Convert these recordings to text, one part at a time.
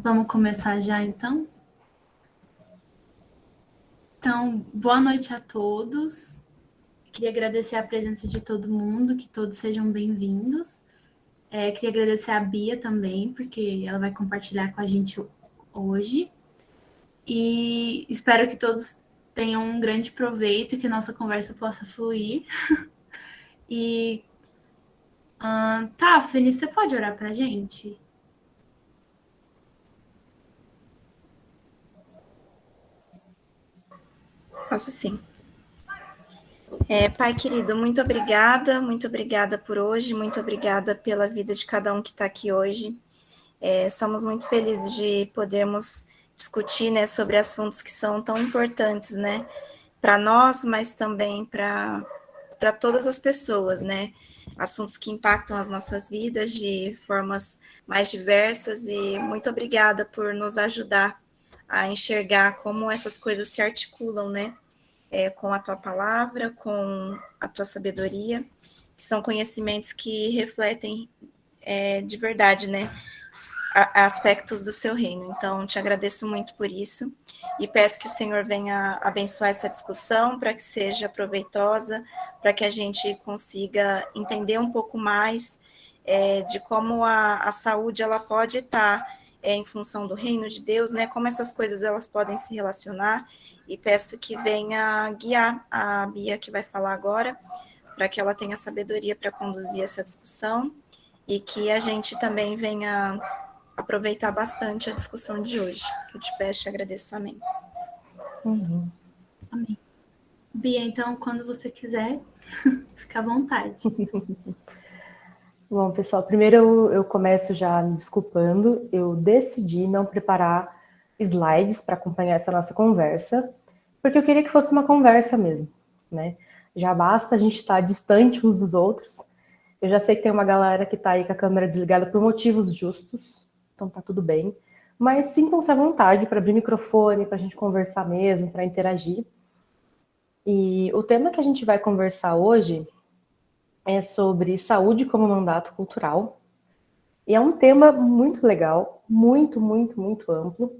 Vamos começar já, então? Então, boa noite a todos. Queria agradecer a presença de todo mundo, que todos sejam bem-vindos. Queria agradecer a Bia também, porque ela vai compartilhar com a gente hoje. E espero que todos tenham um grande proveito e que a nossa conversa possa fluir. E, Feliz, você pode orar para a gente? Posso sim. Pai querido, muito obrigada por hoje, muito obrigada pela vida de cada um que está aqui hoje. Somos muito felizes de podermos discutir, né, sobre assuntos que são tão importantes, né, para nós, mas também para todas as pessoas, né, assuntos que impactam as nossas vidas de formas mais diversas, e muito obrigada por nos ajudar a enxergar como essas coisas se articulam, né, com a tua palavra, com a tua sabedoria, que são conhecimentos que refletem de verdade, né, aspectos do seu reino. Então, te agradeço muito por isso e peço que o Senhor venha abençoar essa discussão para que seja proveitosa, para que a gente consiga entender um pouco mais de como a saúde ela pode estar em função do reino de Deus, né? Como essas coisas elas podem se relacionar, e peço que venha guiar a Bia, que vai falar agora, para que ela tenha sabedoria para conduzir essa discussão e que a gente também venha aproveitar bastante a discussão de hoje. Eu te peço e te agradeço. Amém. Uhum. Amém. Bia, então, quando você quiser, fica à vontade. Bom, pessoal, primeiro eu começo já me desculpando. Eu decidi não preparar slides para acompanhar essa nossa conversa, porque eu queria que fosse uma conversa mesmo, né? Já basta a gente estar distante uns dos outros. Eu já sei que tem uma galera que está aí com a câmera desligada por motivos justos, então tá tudo bem. Mas sintam-se à vontade para abrir microfone, para a gente conversar mesmo, para interagir. E o tema que a gente vai conversar hoje é sobre saúde como mandato cultural. E é um tema muito legal, muito, muito, muito amplo.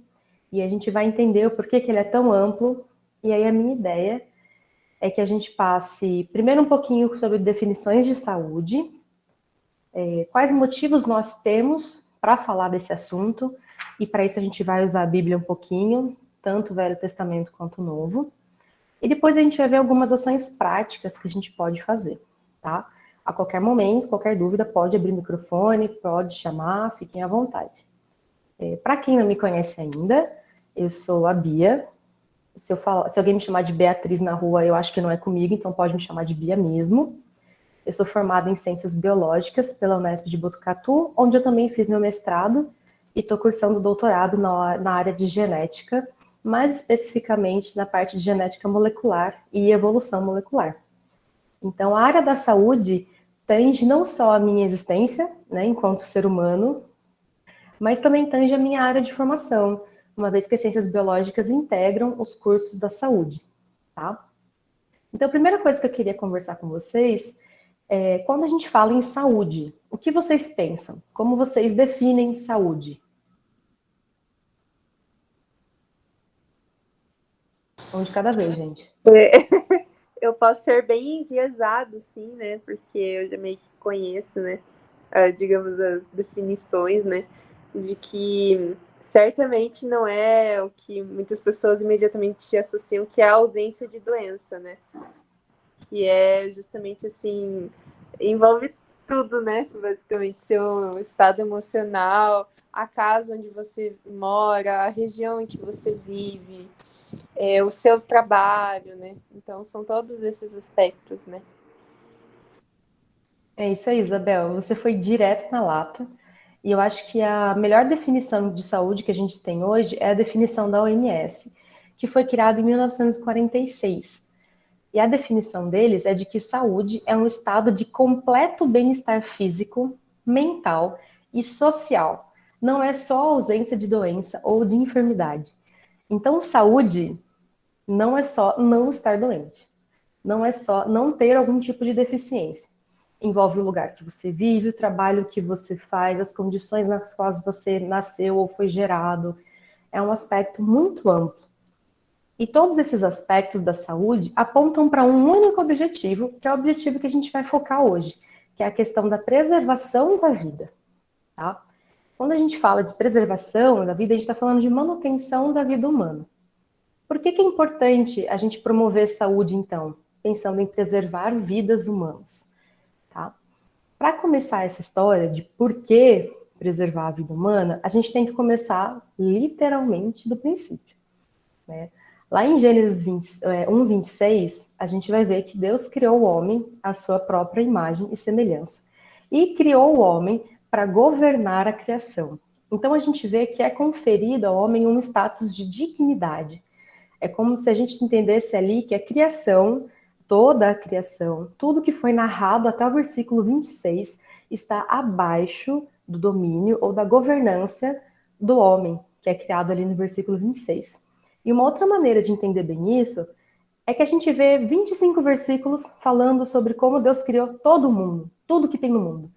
E a gente vai entender o porquê que ele é tão amplo. E aí a minha ideia é que a gente passe primeiro um pouquinho sobre definições de saúde, quais motivos nós temos para falar desse assunto, e para isso a gente vai usar a Bíblia um pouquinho, tanto o Velho Testamento quanto o Novo. E depois a gente vai ver algumas ações práticas que a gente pode fazer, tá? A qualquer momento, qualquer dúvida, pode abrir o microfone, pode chamar, fiquem à vontade. Para quem não me conhece ainda, eu sou a Bia. Se alguém me chamar de Beatriz na rua, eu acho que não é comigo, então pode me chamar de Bia mesmo. Eu sou formada em Ciências Biológicas pela Unesp de Botucatu, onde eu também fiz meu mestrado e estou cursando doutorado na área de genética, mais especificamente na parte de genética molecular e evolução molecular. Então, a área da saúde tange não só a minha existência, né, enquanto ser humano, mas também tange a minha área de formação, uma vez que as ciências biológicas integram os cursos da saúde, tá? Então, a primeira coisa que eu queria conversar com vocês é, quando a gente fala em saúde, o que vocês pensam? Como vocês definem saúde? Um de cada vez, gente. Eu posso ser bem enviesado, sim, né? Porque eu já meio que conheço, né? Digamos, as definições, né? De que certamente não é o que muitas pessoas imediatamente associam, que é a ausência de doença, né? Que é justamente assim, envolve tudo, né? Basicamente, seu estado emocional, a casa onde você mora, a região em que você vive, o seu trabalho, né? Então, são todos esses aspectos, né? É isso aí, Isabel. Você foi direto na lata. E eu acho que a melhor definição de saúde que a gente tem hoje é a definição da OMS, que foi criada em 1946. E a definição deles é de que saúde é um estado de completo bem-estar físico, mental e social. Não é só ausência de doença ou de enfermidade. Então, saúde não é só não estar doente. Não é só não ter algum tipo de deficiência. Envolve o lugar que você vive, o trabalho que você faz, as condições nas quais você nasceu ou foi gerado. É um aspecto muito amplo. E todos esses aspectos da saúde apontam para um único objetivo, que é o objetivo que a gente vai focar hoje, que é a questão da preservação da vida. Tá? Quando a gente fala de preservação da vida, a gente está falando de manutenção da vida humana. Por que é importante a gente promover saúde, então? Pensando em preservar vidas humanas. Tá? Para começar essa história de por que preservar a vida humana, a gente tem que começar literalmente do princípio. Né? Lá em Gênesis 1:26, a gente vai ver que Deus criou o homem à sua própria imagem e semelhança. E criou o homem para governar a criação. Então a gente vê que é conferido ao homem um status de dignidade. É como se a gente entendesse ali que a criação, toda a criação, tudo que foi narrado até o versículo 26, está abaixo do domínio ou da governança do homem, que é criado ali no versículo 26. E uma outra maneira de entender bem isso é que a gente vê 25 versículos falando sobre como Deus criou todo mundo, tudo que tem no mundo.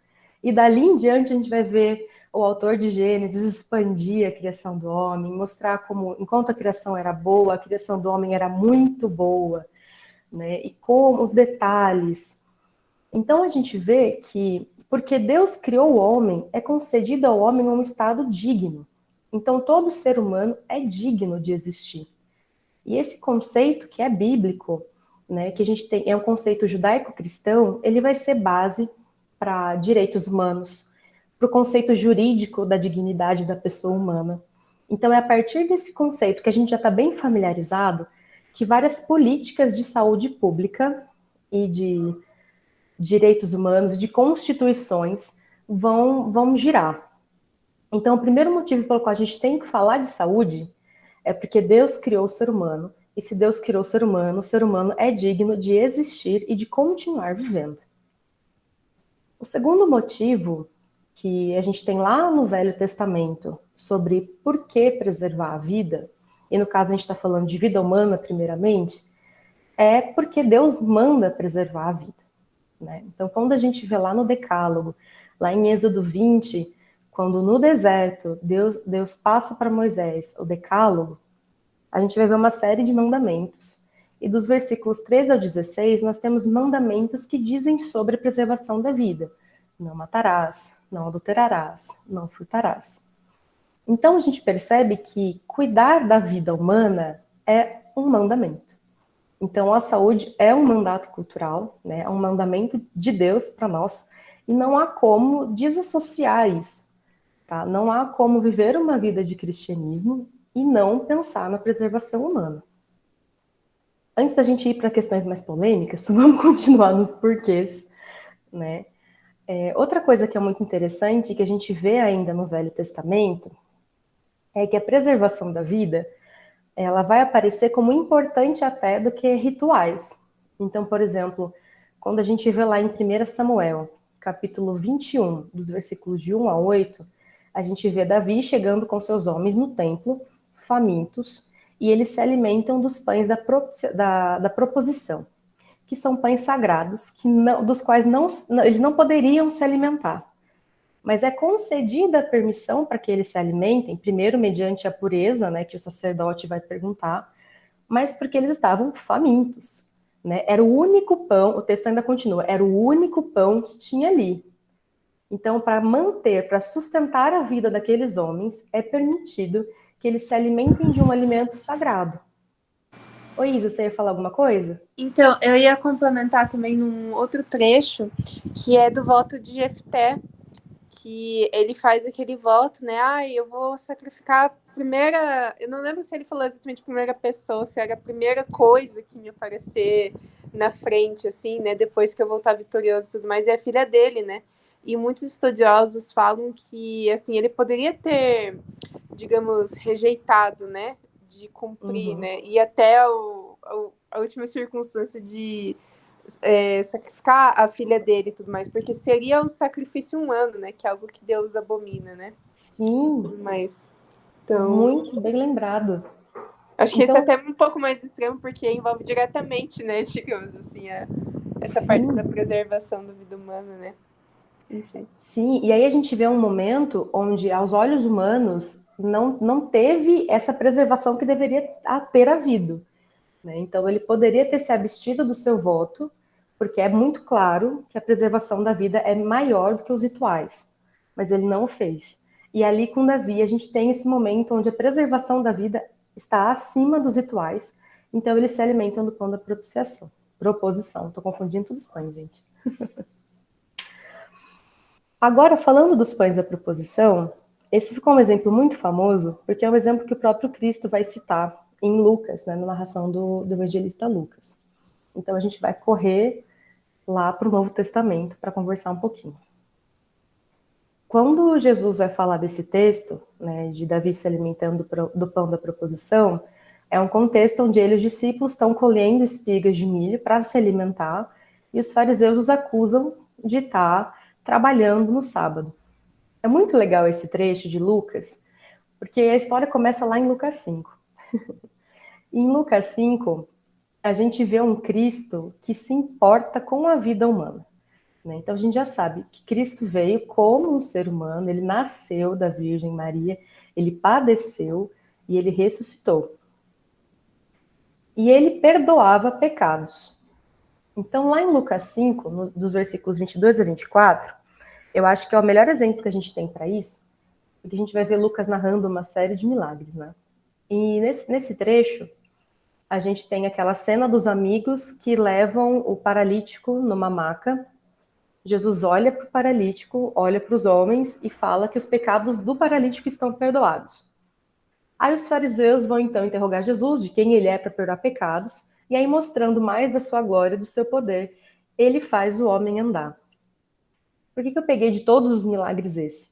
E dali em diante a gente vai ver o autor de Gênesis expandir a criação do homem, mostrar como, enquanto a criação era boa, a criação do homem era muito boa, né? E como os detalhes. Então a gente vê que, porque Deus criou o homem, é concedido ao homem um estado digno. Então todo ser humano é digno de existir. E esse conceito que é bíblico, né, que a gente tem, é um conceito judaico-cristão, ele vai ser base para direitos humanos, para o conceito jurídico da dignidade da pessoa humana. Então é a partir desse conceito que a gente já está bem familiarizado que várias políticas de saúde pública e de direitos humanos, de constituições vão girar. Então, o primeiro motivo pelo qual a gente tem que falar de saúde é porque Deus criou o ser humano, e se Deus criou o ser humano é digno de existir e de continuar vivendo. O segundo motivo que a gente tem lá no Velho Testamento sobre por que preservar a vida, e no caso a gente está falando de vida humana primeiramente, é porque Deus manda preservar a vida. Né? Então, quando a gente vê lá no Decálogo, lá em Êxodo 20, quando no deserto Deus passa para Moisés o Decálogo, a gente vai ver uma série de mandamentos. E dos versículos 13 ao 16, nós temos mandamentos que dizem sobre a preservação da vida. Não matarás, não adulterarás, não furtarás. Então, a gente percebe que cuidar da vida humana é um mandamento. Então, a saúde é um mandato cultural, né? É um mandamento de Deus para nós, e não há como desassociar isso. Tá? Não há como viver uma vida de cristianismo e não pensar na preservação humana. Antes da gente ir para questões mais polêmicas, vamos continuar nos porquês. Né? Outra coisa que é muito interessante, que a gente vê ainda no Velho Testamento, é que a preservação da vida ela vai aparecer como importante até do que rituais. Então, por exemplo, quando a gente vê lá em 1 Samuel, capítulo 21, dos versículos de 1 a 8, a gente vê Davi chegando com seus homens no templo, famintos, e eles se alimentam dos pães da proposição, que são pães sagrados, dos quais eles não poderiam se alimentar. Mas é concedida a permissão para que eles se alimentem, primeiro mediante a pureza, né, que o sacerdote vai perguntar, mas porque eles estavam famintos. Né? Era o único pão, o texto ainda continua, era o único pão que tinha ali. Então, para manter, para sustentar a vida daqueles homens, é permitido que eles se alimentem de um alimento sagrado. Oi, Isa, você ia falar alguma coisa? Então, eu ia complementar também num outro trecho, que é do voto de Jefté, que ele faz aquele voto, né? Eu vou sacrificar a primeira... Eu não lembro se ele falou exatamente primeira pessoa, se era a primeira coisa que me aparecer na frente, assim, né? Depois que eu voltar vitorioso e tudo mais. É a filha dele, né? E muitos estudiosos falam que, assim, ele poderia ter, digamos, rejeitado, né? De cumprir, né? E até a última circunstância de... sacrificar a filha dele e tudo mais, porque seria um sacrifício humano, né? Que é algo que Deus abomina, né? Sim. Mas, então... Muito bem lembrado. Acho que esse é até um pouco mais extremo, porque envolve diretamente, né? Digamos assim, essa parte da preservação da vida humana, né? Enfim. Sim, e aí a gente vê um momento onde, aos olhos humanos, não teve essa preservação que deveria ter havido, né? Então, ele poderia ter se abstido do seu voto, porque é muito claro que a preservação da vida é maior do que os rituais, mas ele não o fez. E ali, com Davi, a gente tem esse momento onde a preservação da vida está acima dos rituais, então eles se alimentam do pão da proposição. Estou confundindo todos os pães, gente. Agora, falando dos pães da proposição, esse ficou um exemplo muito famoso, porque é um exemplo que o próprio Cristo vai citar em Lucas, né, na narração do evangelista Lucas. Então, a gente vai correr lá para o Novo Testamento para conversar um pouquinho. Quando Jesus vai falar desse texto, né, de Davi se alimentando do pão da proposição, é um contexto onde ele e os discípulos estão colhendo espigas de milho para se alimentar, e os fariseus os acusam de estar trabalhando no sábado. É muito legal esse trecho de Lucas, porque a história começa lá em Lucas 5. Em Lucas 5, a gente vê um Cristo que se importa com a vida humana, né? Então a gente já sabe que Cristo veio como um ser humano, ele nasceu da Virgem Maria, ele padeceu e ele ressuscitou. E ele perdoava pecados. Então lá em Lucas 5, dos versículos 22 a 24, eu acho que é o melhor exemplo que a gente tem para isso, porque a gente vai ver Lucas narrando uma série de milagres, né? E nesse trecho, a gente tem aquela cena dos amigos que levam o paralítico numa maca. Jesus olha para o paralítico, olha para os homens e fala que os pecados do paralítico estão perdoados. Aí os fariseus vão então interrogar Jesus de quem ele é para perdoar pecados, e aí mostrando mais da sua glória, do seu poder, ele faz o homem andar. Por que eu peguei de todos os milagres esse?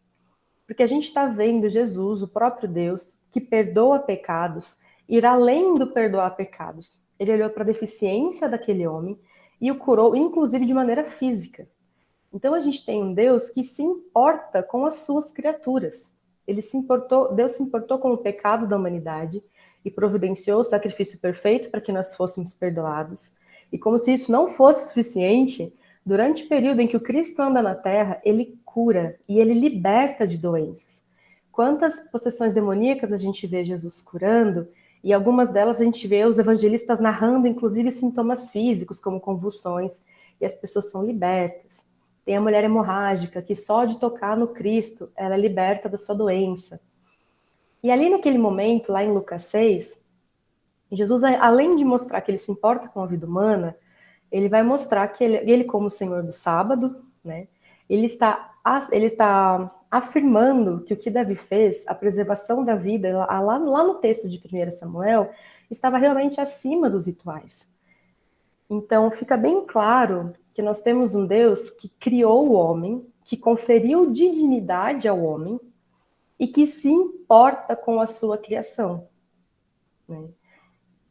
Porque a gente está vendo Jesus, o próprio Deus, que perdoa pecados, ir além do perdoar pecados. Ele olhou para a deficiência daquele homem e o curou, inclusive de maneira física. Então a gente tem um Deus que se importa com as suas criaturas. Deus se importou com o pecado da humanidade e providenciou o sacrifício perfeito para que nós fôssemos perdoados. E como se isso não fosse suficiente, durante o período em que o Cristo anda na Terra, ele cura e ele liberta de doenças. Quantas possessões demoníacas a gente vê Jesus curando, e algumas delas a gente vê os evangelistas narrando, inclusive, sintomas físicos, como convulsões, e as pessoas são libertas. Tem a mulher hemorrágica, que só de tocar no Cristo, ela é liberta da sua doença. E ali naquele momento, lá em Lucas 6, Jesus, além de mostrar que ele se importa com a vida humana, ele vai mostrar que ele como Senhor do sábado, né, ele está afirmando que o que Davi fez, a preservação da vida, lá no texto de 1 Samuel, estava realmente acima dos rituais. Então, fica bem claro que nós temos um Deus que criou o homem, que conferiu dignidade ao homem e que se importa com a sua criação, né?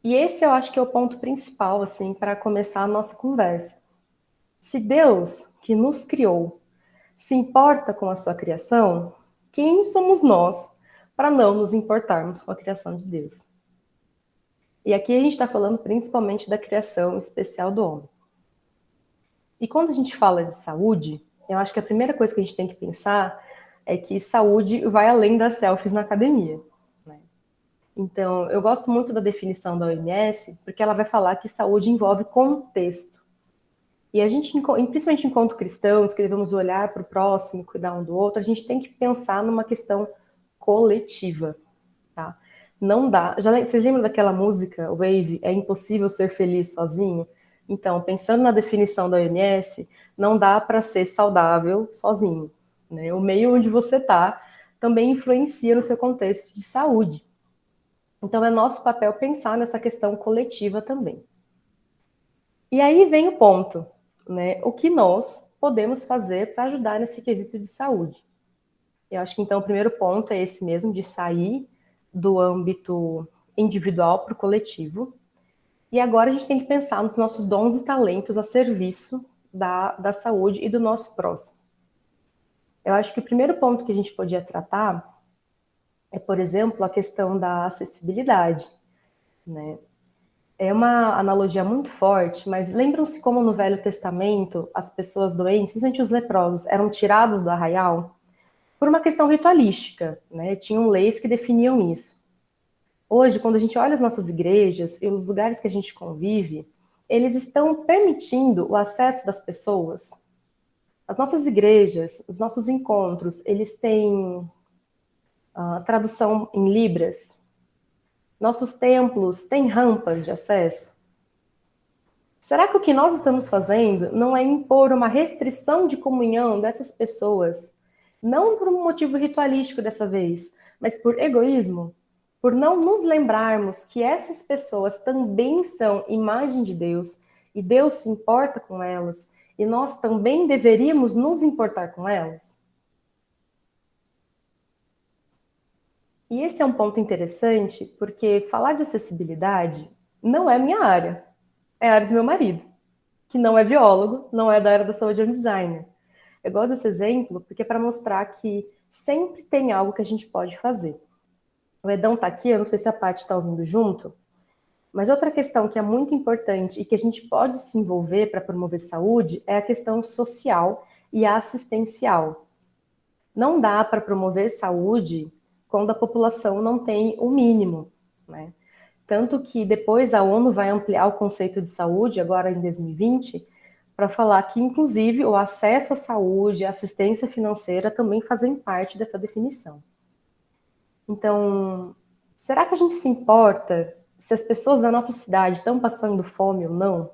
E esse eu acho que é o ponto principal, assim, para começar a nossa conversa. Se Deus, que nos criou, se importa com a sua criação, quem somos nós para não nos importarmos com a criação de Deus? E aqui a gente está falando principalmente da criação especial do homem. E quando a gente fala de saúde, eu acho que a primeira coisa que a gente tem que pensar é que saúde vai além das selfies na academia, né? Então, eu gosto muito da definição da OMS, porque ela vai falar que saúde envolve contexto. E a gente, principalmente enquanto cristãos, que devemos olhar para o próximo, cuidar um do outro, a gente tem que pensar numa questão coletiva, tá? Não dá. Vocês lembram daquela música, Wave, É Impossível Ser Feliz Sozinho? Então, pensando na definição da OMS, não dá para ser saudável sozinho, né? O meio onde você está também influencia no seu contexto de saúde. Então, é nosso papel pensar nessa questão coletiva também. E aí vem o ponto, né? O que nós podemos fazer para ajudar nesse quesito de saúde? Eu acho que, então, o primeiro ponto é esse mesmo, de sair do âmbito individual para o coletivo. E agora a gente tem que pensar nos nossos dons e talentos a serviço da saúde e do nosso próximo. Eu acho que o primeiro ponto que a gente podia tratar é, por exemplo, a questão da acessibilidade, né? É uma analogia muito forte, mas lembram-se como no Velho Testamento as pessoas doentes, principalmente os leprosos, eram tirados do arraial por uma questão ritualística, né? Tinham leis que definiam isso. Hoje, quando a gente olha as nossas igrejas e os lugares que a gente convive, eles estão permitindo o acesso das pessoas. As nossas igrejas, os nossos encontros, eles têm tradução em Libras. Nossos templos têm rampas de acesso. Será que o que nós estamos fazendo não é impor uma restrição de comunhão dessas pessoas, não por um motivo ritualístico dessa vez, mas por egoísmo? Por não nos lembrarmos que essas pessoas também são imagem de Deus, e Deus se importa com elas, e nós também deveríamos nos importar com elas? E esse é um ponto interessante, porque falar de acessibilidade não é minha área, é a área do meu marido, que não é biólogo, não é da área da saúde, é um designer. Eu gosto desse exemplo porque é para mostrar que sempre tem algo que a gente pode fazer. O Edão está aqui, eu não sei se a Paty está ouvindo junto, mas outra questão que é muito importante e que a gente pode se envolver para promover saúde é a questão social e assistencial. Não dá para promover saúde quando a população não tem o mínimo, né? Tanto que depois a ONU vai ampliar o conceito de saúde, agora em 2020, para falar que, inclusive, o acesso à saúde e a assistência financeira também fazem parte dessa definição. Então, será que a gente se importa se as pessoas da nossa cidade estão passando fome ou não?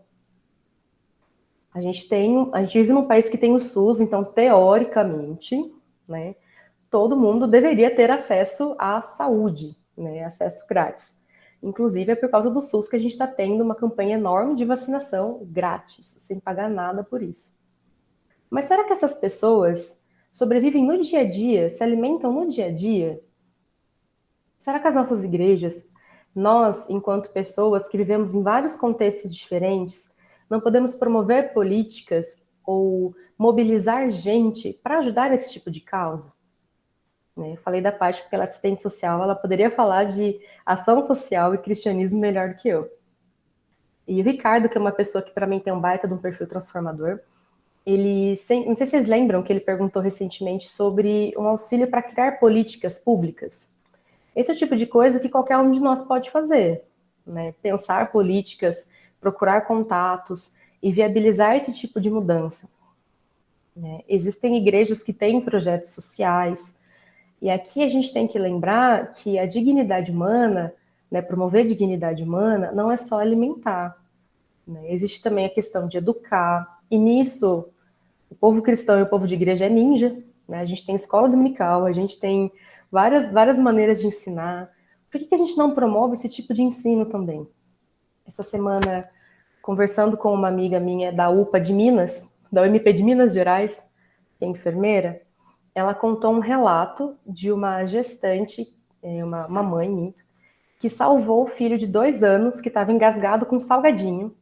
A gente vive num país que tem o SUS, então, teoricamente, né, todo mundo deveria ter acesso à saúde, né, acesso grátis. Inclusive, é por causa do SUS que a gente está tendo uma campanha enorme de vacinação grátis, sem pagar nada por isso. Mas será que essas pessoas sobrevivem no dia a dia, se alimentam no dia a dia? Será que as nossas igrejas, nós, enquanto pessoas que vivemos em vários contextos diferentes, não podemos promover políticas ou mobilizar gente para ajudar esse tipo de causa? Eu falei da Paty porque ela é assistente social, ela poderia falar de ação social e cristianismo melhor do que eu. E o Ricardo, que é uma pessoa que para mim tem um baita de um perfil transformador, não sei se vocês lembram que ele perguntou recentemente sobre um auxílio para criar políticas públicas. Esse é o tipo de coisa que qualquer um de nós pode fazer, né? Pensar políticas, procurar contatos e viabilizar esse tipo de mudança. Existem igrejas que têm projetos sociais, e aqui a gente tem que lembrar que a dignidade humana, né, promover dignidade humana, não é só alimentar. Né? Existe também a questão de educar, e nisso o povo cristão e o povo de igreja é ninja. Né? A gente tem escola dominical, a gente tem várias maneiras de ensinar. Por que a gente não promove esse tipo de ensino também? Essa semana, conversando com uma amiga minha da UPA de Minas, da UMP de Minas Gerais, que é enfermeira, ela contou um relato de uma gestante, uma mãe, que salvou o filho de 2 anos, que estava engasgado com salgadinho,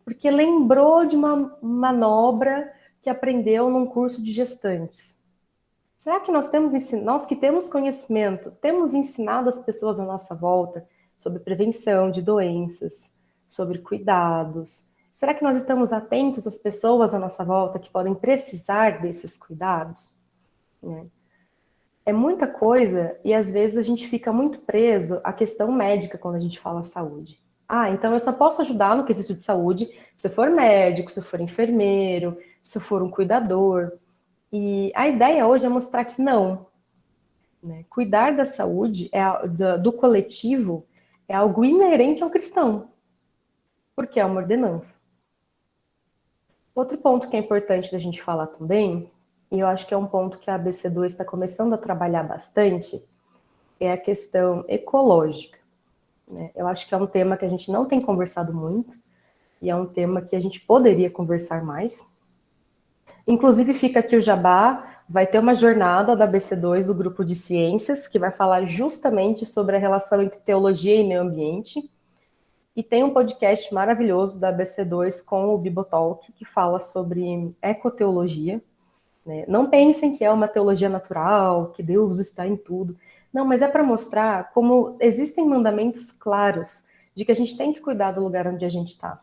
porque lembrou de uma manobra que aprendeu num curso de gestantes. Será que nós que temos conhecimento, temos ensinado as pessoas à nossa volta sobre prevenção de doenças, sobre cuidados? Será que nós estamos atentos às pessoas à nossa volta que podem precisar desses cuidados? É muita coisa e às vezes a gente fica muito preso à questão médica quando a gente fala saúde. Então eu só posso ajudar no quesito de saúde se eu for médico, se eu for enfermeiro, se eu for um cuidador. E a ideia hoje é mostrar que não. Cuidar da saúde do coletivo é algo inerente ao cristão, porque é uma ordenança. Outro ponto que é importante da gente falar também, e eu acho que é um ponto que a ABC2 está começando a trabalhar bastante, é a questão ecológica. Eu acho que é um tema que a gente não tem conversado muito, e é um tema que a gente poderia conversar mais. Inclusive, fica aqui o jabá, vai ter uma jornada da ABC2 do grupo de ciências, que vai falar justamente sobre a relação entre teologia e meio ambiente. E tem um podcast maravilhoso da ABC2 com o Bibotalk, que fala sobre ecoteologia. Não pensem que é uma teologia natural, que Deus está em tudo. Não, mas é para mostrar como existem mandamentos claros de que a gente tem que cuidar do lugar onde a gente está.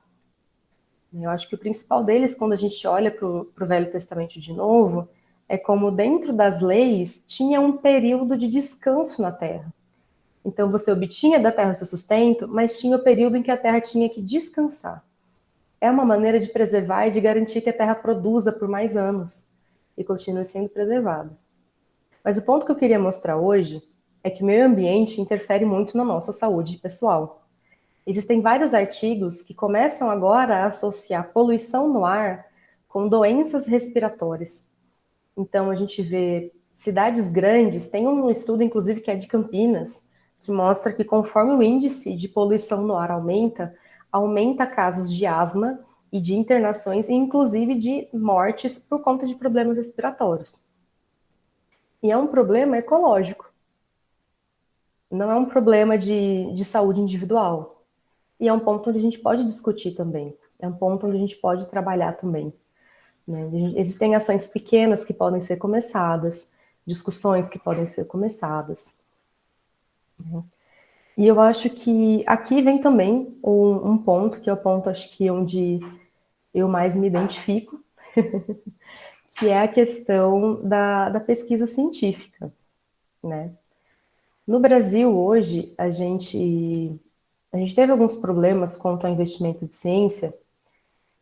Eu acho que o principal deles, quando a gente olha para o Velho Testamento de novo, é como dentro das leis tinha um período de descanso na terra. Então você obtinha da terra o seu sustento, mas tinha o período em que a terra tinha que descansar. É uma maneira de preservar e de garantir que a terra produza por mais anos e continue sendo preservada. Mas o ponto que eu queria mostrar hoje é que o meio ambiente interfere muito na nossa saúde pessoal. Existem vários artigos que começam agora a associar poluição no ar com doenças respiratórias. Então, a gente vê cidades grandes, tem um estudo, inclusive, que é de Campinas, que mostra que conforme o índice de poluição no ar aumenta casos de asma e de internações, e inclusive de mortes por conta de problemas respiratórios. E é um problema ecológico. Não é um problema de saúde individual. E é um ponto onde a gente pode discutir também. É um ponto onde a gente pode trabalhar também. Né? Existem ações pequenas que podem ser começadas, discussões que podem ser começadas. Né? E eu acho que aqui vem também um ponto, que é o ponto, acho que onde eu mais me identifico, que é a questão da pesquisa científica. Né? No Brasil, hoje, a gente teve alguns problemas quanto ao investimento de ciência,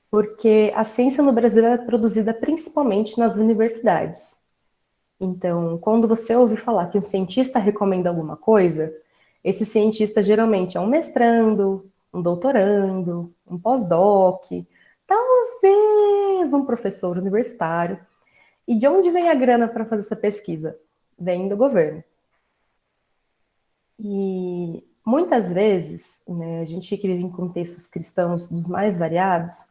porque a ciência no Brasil é produzida principalmente nas universidades. Então, quando você ouve falar que um cientista recomenda alguma coisa, esse cientista geralmente é um mestrando, um doutorando, um pós-doc, talvez um professor universitário. E de onde vem a grana para fazer essa pesquisa? Vem do governo. E muitas vezes, né, a gente que vive em contextos cristãos dos mais variados,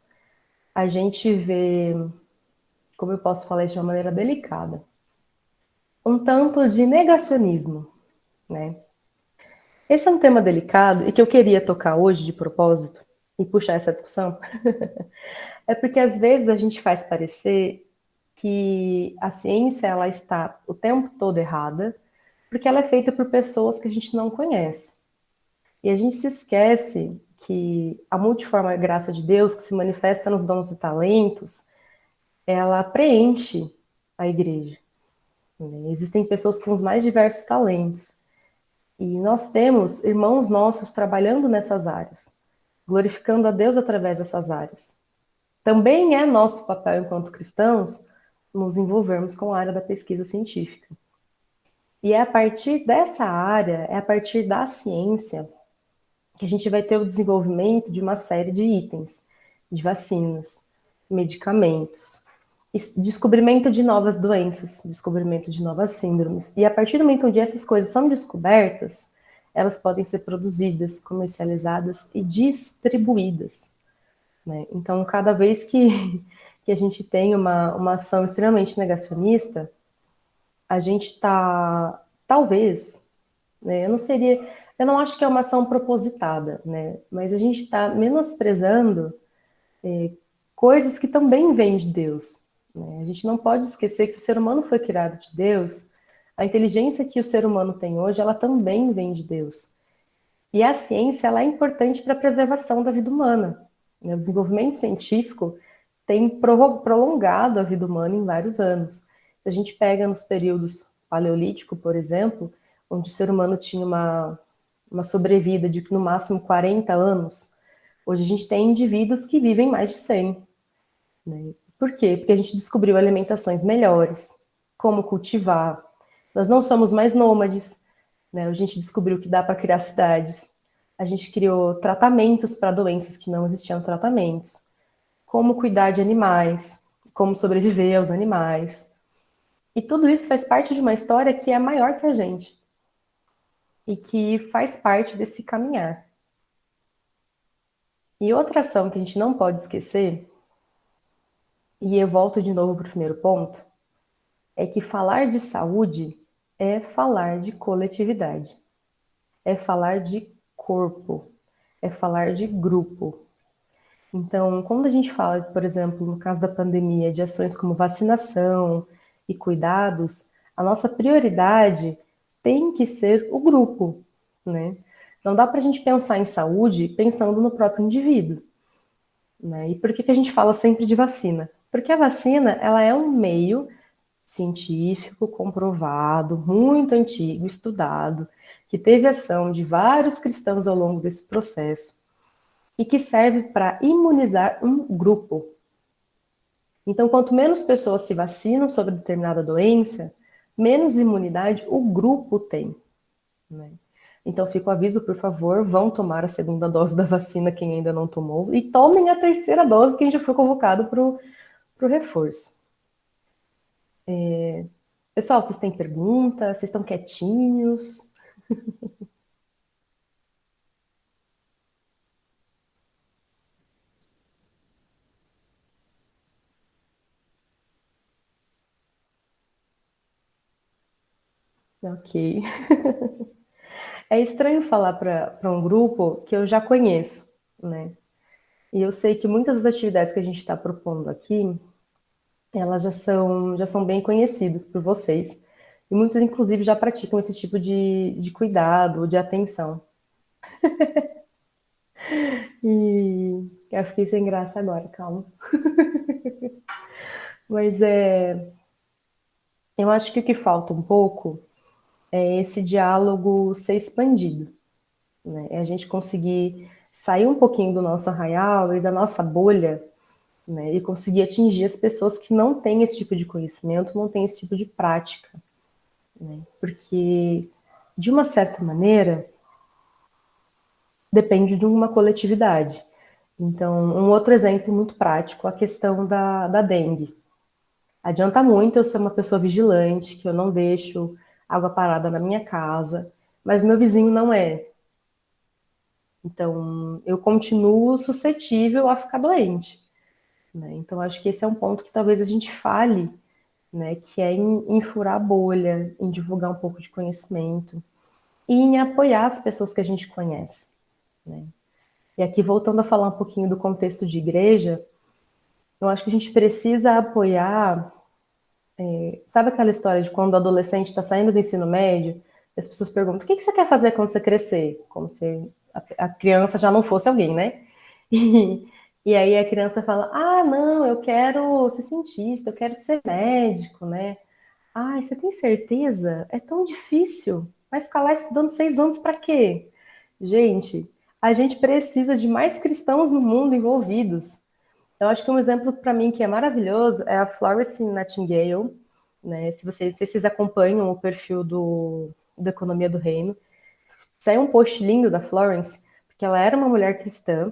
a gente vê, como eu posso falar isso de uma maneira delicada, um tanto de negacionismo, né? Esse é um tema delicado e que eu queria tocar hoje de propósito e puxar essa discussão, é porque às vezes a gente faz parecer que a ciência ela está o tempo todo errada, porque ela é feita por pessoas que a gente não conhece. E a gente se esquece que a multiforme graça de Deus, que se manifesta nos dons e talentos, ela preenche a igreja. Existem pessoas com os mais diversos talentos. E nós temos irmãos nossos trabalhando nessas áreas, glorificando a Deus através dessas áreas. Também é nosso papel enquanto cristãos nos envolvermos com a área da pesquisa científica. E é a partir dessa área, é a partir da ciência, que a gente vai ter o desenvolvimento de uma série de itens, de vacinas, medicamentos, descobrimento de novas doenças, descobrimento de novas síndromes. E a partir do momento onde essas coisas são descobertas, elas podem ser produzidas, comercializadas e distribuídas. Né? Então, cada vez que a gente tem uma ação extremamente negacionista, a gente está, talvez, né, eu não acho que é uma ação propositada, né, mas a gente está menosprezando coisas que também vêm de Deus. Né? A gente não pode esquecer que se o ser humano foi criado de Deus, a inteligência que o ser humano tem hoje, ela também vem de Deus. E a ciência ela é importante para a preservação da vida humana. Né? O desenvolvimento científico tem prolongado a vida humana em vários anos. Se a gente pega nos períodos paleolítico, por exemplo, onde o ser humano tinha uma sobrevida de no máximo 40 anos, hoje a gente tem indivíduos que vivem mais de 100. Né? Por quê? Porque a gente descobriu alimentações melhores, como cultivar. Nós não somos mais nômades, né? A gente descobriu que dá para criar cidades. A gente criou tratamentos para doenças que não existiam tratamentos. Como cuidar de animais, como sobreviver aos animais. E tudo isso faz parte de uma história que é maior que a gente. E que faz parte desse caminhar. E outra ação que a gente não pode esquecer, e eu volto de novo para o primeiro ponto, é que falar de saúde é falar de coletividade. É falar de corpo. É falar de grupo. Então, quando a gente fala, por exemplo, no caso da pandemia, de ações como vacinação e cuidados, a nossa prioridade tem que ser o grupo, né? Não dá para a gente pensar em saúde pensando no próprio indivíduo, né? E por que a gente fala sempre de vacina? Porque a vacina, ela é um meio científico, comprovado, muito antigo, estudado, que teve ação de vários cristãos ao longo desse processo e que serve para imunizar um grupo. Então, quanto menos pessoas se vacinam sobre determinada doença, menos imunidade o grupo tem, né? Então, fica o aviso, por favor, vão tomar a segunda dose da vacina quem ainda não tomou e tomem a terceira dose quem já foi convocado para o reforço. Pessoal, vocês têm perguntas? Vocês estão quietinhos? Ok. É estranho falar para um grupo que eu já conheço, né? E eu sei que muitas das atividades que a gente está propondo aqui, elas já são bem conhecidas por vocês. E muitos, inclusive, já praticam esse tipo de cuidado, de atenção. E eu fiquei sem graça agora, calma. Mas eu acho que o que falta um pouco é esse diálogo ser expandido, né? É a gente conseguir sair um pouquinho do nosso arraial e da nossa bolha, né? E conseguir atingir as pessoas que não têm esse tipo de conhecimento, não têm esse tipo de prática, né? Porque, de uma certa maneira, depende de uma coletividade. Então, um outro exemplo muito prático, a questão da dengue. Adianta muito eu ser uma pessoa vigilante, que eu não deixo água parada na minha casa, mas meu vizinho não é. Então, eu continuo suscetível a ficar doente, né? Então, acho que esse é um ponto que talvez a gente fale, né? Que é em furar a bolha, em divulgar um pouco de conhecimento e em apoiar as pessoas que a gente conhece, né? E aqui, voltando a falar um pouquinho do contexto de igreja, eu acho que a gente precisa apoiar. Sabe aquela história de quando o adolescente está saindo do ensino médio, e as pessoas perguntam: o que você quer fazer quando você crescer? Como se a criança já não fosse alguém, né? E aí a criança fala: ah, não, eu quero ser cientista, eu quero ser médico, né? Ai, você tem certeza? É tão difícil. Vai ficar lá estudando 6 anos para quê? Gente, a gente precisa de mais cristãos no mundo envolvidos. Eu acho que um exemplo para mim que é maravilhoso é a Florence Nightingale, né? Se vocês acompanham o perfil da Economia do Reino, saiu um post lindo da Florence, porque ela era uma mulher cristã,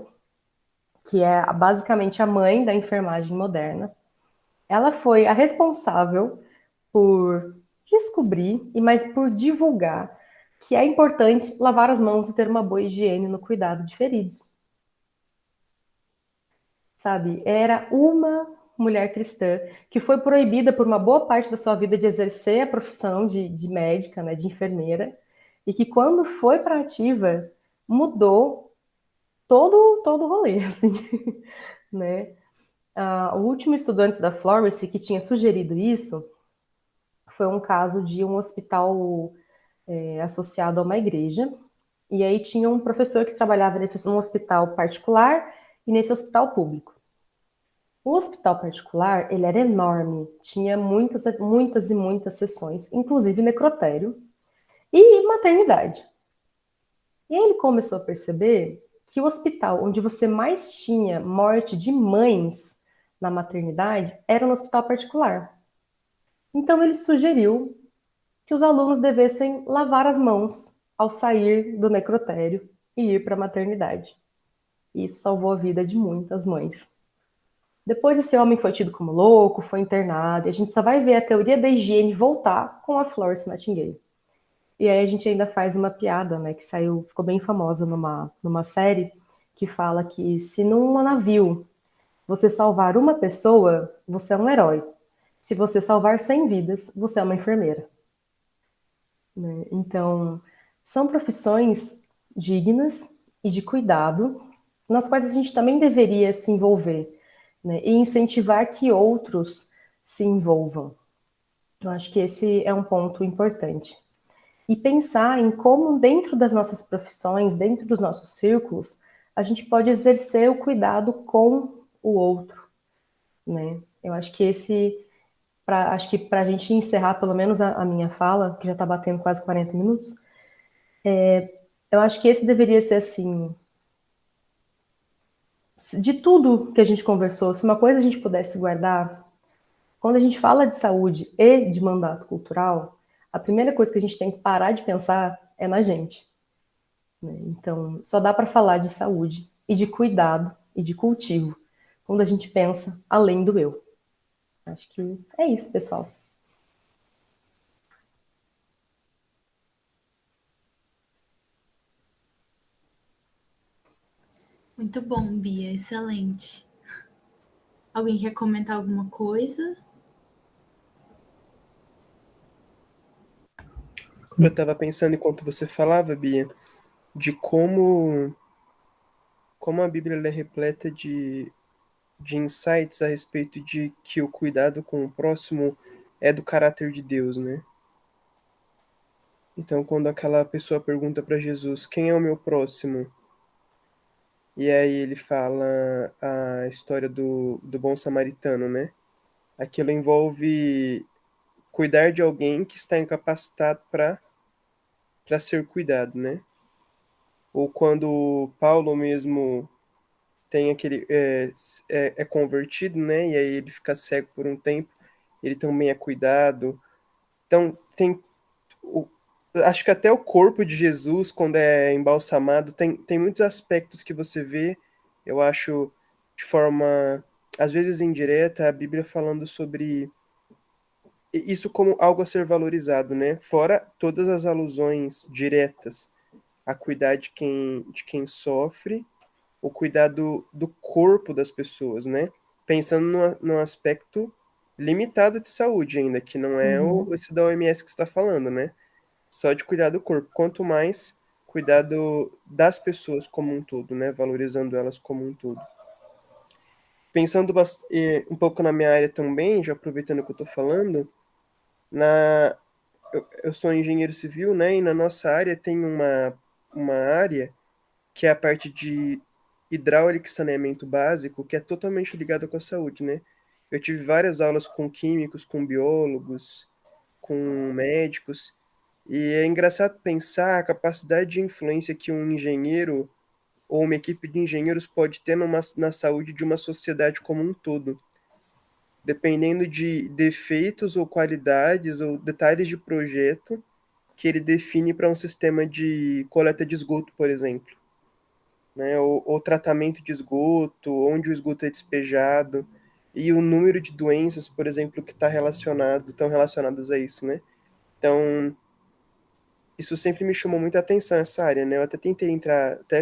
que é basicamente a mãe da enfermagem moderna. Ela foi a responsável por descobrir e mais por divulgar que é importante lavar as mãos e ter uma boa higiene no cuidado de feridos. Sabe? Era uma mulher cristã que foi proibida por uma boa parte da sua vida de exercer a profissão de médica, né, de enfermeira, e que quando foi para a ativa, mudou todo o rolê, assim, né? O último estudante da Florence que tinha sugerido isso foi um caso de um hospital associado a uma igreja, e aí tinha um professor que trabalhava num hospital particular e nesse hospital público. O hospital particular, ele era enorme, tinha muitas e muitas sessões, inclusive necrotério e maternidade. E aí ele começou a perceber que o hospital onde você mais tinha morte de mães na maternidade era no hospital particular. Então ele sugeriu que os alunos devessem lavar as mãos ao sair do necrotério e ir para a maternidade. E isso salvou a vida de muitas mães. Depois esse homem foi tido como louco, foi internado, e a gente só vai ver a teoria da higiene voltar com a Florence Nightingale. E aí a gente ainda faz uma piada, né, que saiu, ficou bem famosa numa série, que fala que se num navio você salvar uma pessoa, você é um herói. Se você salvar 100 vidas, você é uma enfermeira. Né? Então, são profissões dignas e de cuidado, nas quais a gente também deveria se envolver, né? E incentivar que outros se envolvam. Eu acho que esse é um ponto importante. e pensar em como, dentro das nossas profissões, dentro dos nossos círculos, a gente pode exercer o cuidado com o outro, né? Eu acho que acho que para a gente encerrar pelo menos a minha fala, que já está batendo quase 40 minutos, eu acho que esse deveria ser assim, de tudo que a gente conversou, se uma coisa a gente pudesse guardar, quando a gente fala de saúde e de mandato cultural, a primeira coisa que a gente tem que parar de pensar é na gente, né? Então, só dá para falar de saúde e de cuidado e de cultivo quando a gente pensa além do eu. Acho que é isso, pessoal. Muito bom, Bia, excelente. Alguém quer comentar alguma coisa? Eu estava pensando enquanto você falava, Bia, de como a Bíblia ela é repleta de insights a respeito de que o cuidado com o próximo é do caráter de Deus, né? Então, quando aquela pessoa pergunta para Jesus, quem é o meu próximo? E aí ele fala a história do bom samaritano, né? Aquilo envolve cuidar de alguém que está incapacitado para ser cuidado, né? Ou quando Paulo mesmo tem aquele é convertido, né? E aí ele fica cego por um tempo, ele também é cuidado. Então tem o, acho que até o corpo de Jesus, quando é embalsamado, tem muitos aspectos que você vê, eu acho, de forma às vezes indireta, a Bíblia falando sobre isso como algo a ser valorizado, né? Fora todas as alusões diretas a cuidar de quem sofre, o cuidado do corpo das pessoas, né? Pensando no aspecto limitado de saúde ainda, que não é esse da OMS que você está falando, né? Só de cuidar do corpo. Quanto mais cuidado das pessoas como um todo, né? Valorizando elas como um todo. Pensando um pouco na minha área também, já aproveitando que eu estou falando, na, eu sou engenheiro civil, né? E na nossa área tem uma área que é a parte de hidráulica e saneamento básico, que é totalmente ligada com a saúde, né? Eu tive várias aulas com químicos, com biólogos, com médicos, e é engraçado pensar a capacidade de influência que um engenheiro ou uma equipe de engenheiros pode ter na saúde de uma sociedade como um todo. Dependendo de defeitos ou qualidades ou detalhes de projeto que ele define para um sistema de coleta de esgoto, por exemplo, né? Ou tratamento de esgoto, onde o esgoto é despejado, e o número de doenças, por exemplo, que estão relacionadas a isso, né? Então, isso sempre me chamou muita atenção, essa área, né? Eu até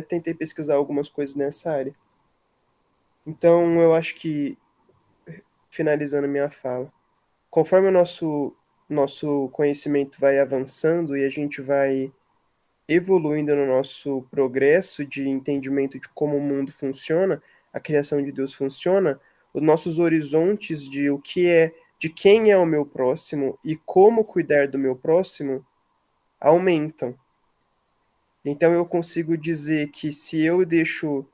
tentei pesquisar algumas coisas nessa área. Então, eu acho que, finalizando minha fala, conforme o nosso conhecimento vai avançando e a gente vai evoluindo no nosso progresso de entendimento de como o mundo funciona, a criação de Deus funciona, os nossos horizontes de o que é, de quem é o meu próximo e como cuidar do meu próximo aumentam. Então eu consigo dizer que se eu deixo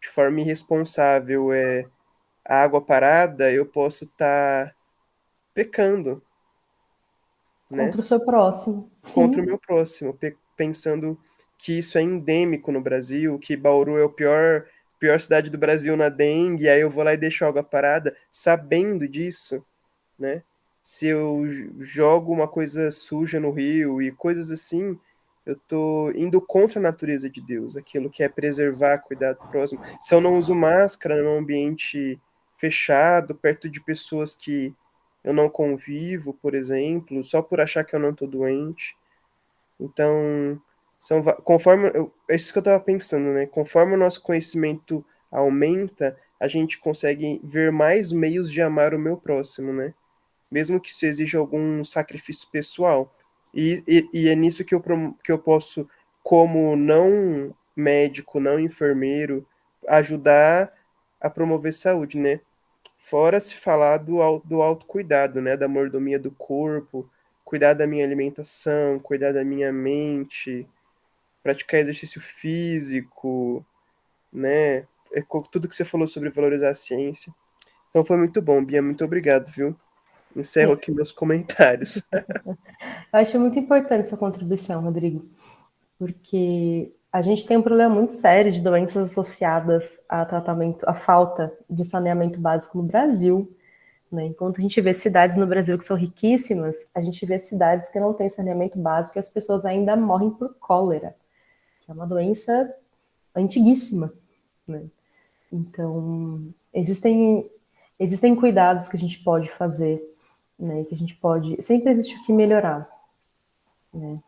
de forma irresponsável a água parada, eu posso estar pecando, né? Contra o seu próximo. Contra o Sim. meu próximo, pensando que isso é endêmico no Brasil, que Bauru é o pior cidade do Brasil na dengue, aí eu vou lá e deixo a água parada, sabendo disso, né? Se eu jogo uma coisa suja no rio e coisas assim, eu tô indo contra a natureza de Deus, aquilo que é preservar, cuidar do próximo. Se eu não uso máscara num ambiente fechado, perto de pessoas que eu não convivo, por exemplo, só por achar que eu não tô doente. Então, é isso que eu estava pensando, né? Conforme o nosso conhecimento aumenta, a gente consegue ver mais meios de amar o meu próximo, né? Mesmo que isso exija algum sacrifício pessoal. E é nisso que eu posso, como não médico, não enfermeiro, ajudar a promover saúde, né? Fora se falar do autocuidado, né? Da mordomia do corpo, cuidar da minha alimentação, cuidar da minha mente, praticar exercício físico, né? Tudo que você falou sobre valorizar a ciência. Então foi muito bom, Bia, muito obrigado, viu? Encerro aqui meus comentários. Eu acho muito importante sua contribuição, Rodrigo, porque a gente tem um problema muito sério de doenças associadas a tratamento, à falta de saneamento básico no Brasil, né? Enquanto a gente vê cidades no Brasil que são riquíssimas, a gente vê cidades que não têm saneamento básico e as pessoas ainda morrem por cólera, que é uma doença antiguíssima, né? Então, existem cuidados que a gente pode fazer, né? Que a gente pode. Sempre existe o que melhorar, né?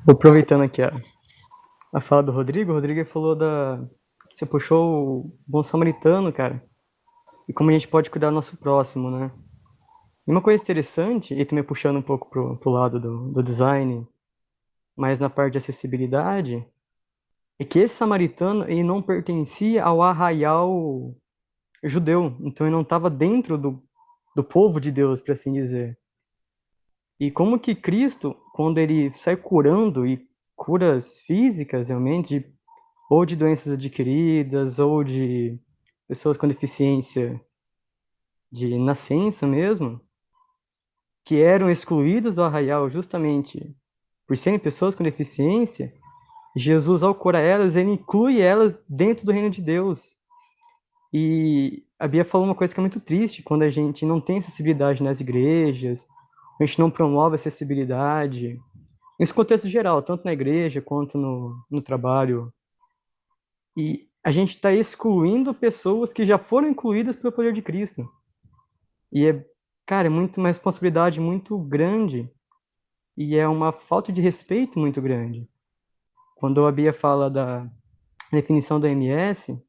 Aproveitando aqui a fala do Rodrigo, o Rodrigo falou Você puxou o bom samaritano, cara, e como a gente pode cuidar do nosso próximo, né? E uma coisa interessante, e também puxando um pouco pro lado do design, mas na parte de acessibilidade, é que esse samaritano, ele não pertencia ao arraial judeu, então ele não estava dentro do povo de Deus, por assim dizer. E como que Cristo, quando ele sai curando, e curas físicas, realmente, ou de doenças adquiridas, ou de pessoas com deficiência de nascença mesmo, que eram excluídas do arraial justamente por serem pessoas com deficiência, Jesus, ao curar elas, ele inclui elas dentro do reino de Deus. E a Bia falou uma coisa que é muito triste, quando a gente não tem acessibilidade nas igrejas, a gente não promove acessibilidade, nesse contexto geral, tanto na igreja quanto no trabalho. E a gente está excluindo pessoas que já foram incluídas pelo poder de Cristo. E cara, é muito uma responsabilidade muito grande e é uma falta de respeito muito grande. Quando a Bia fala da definição da OMS,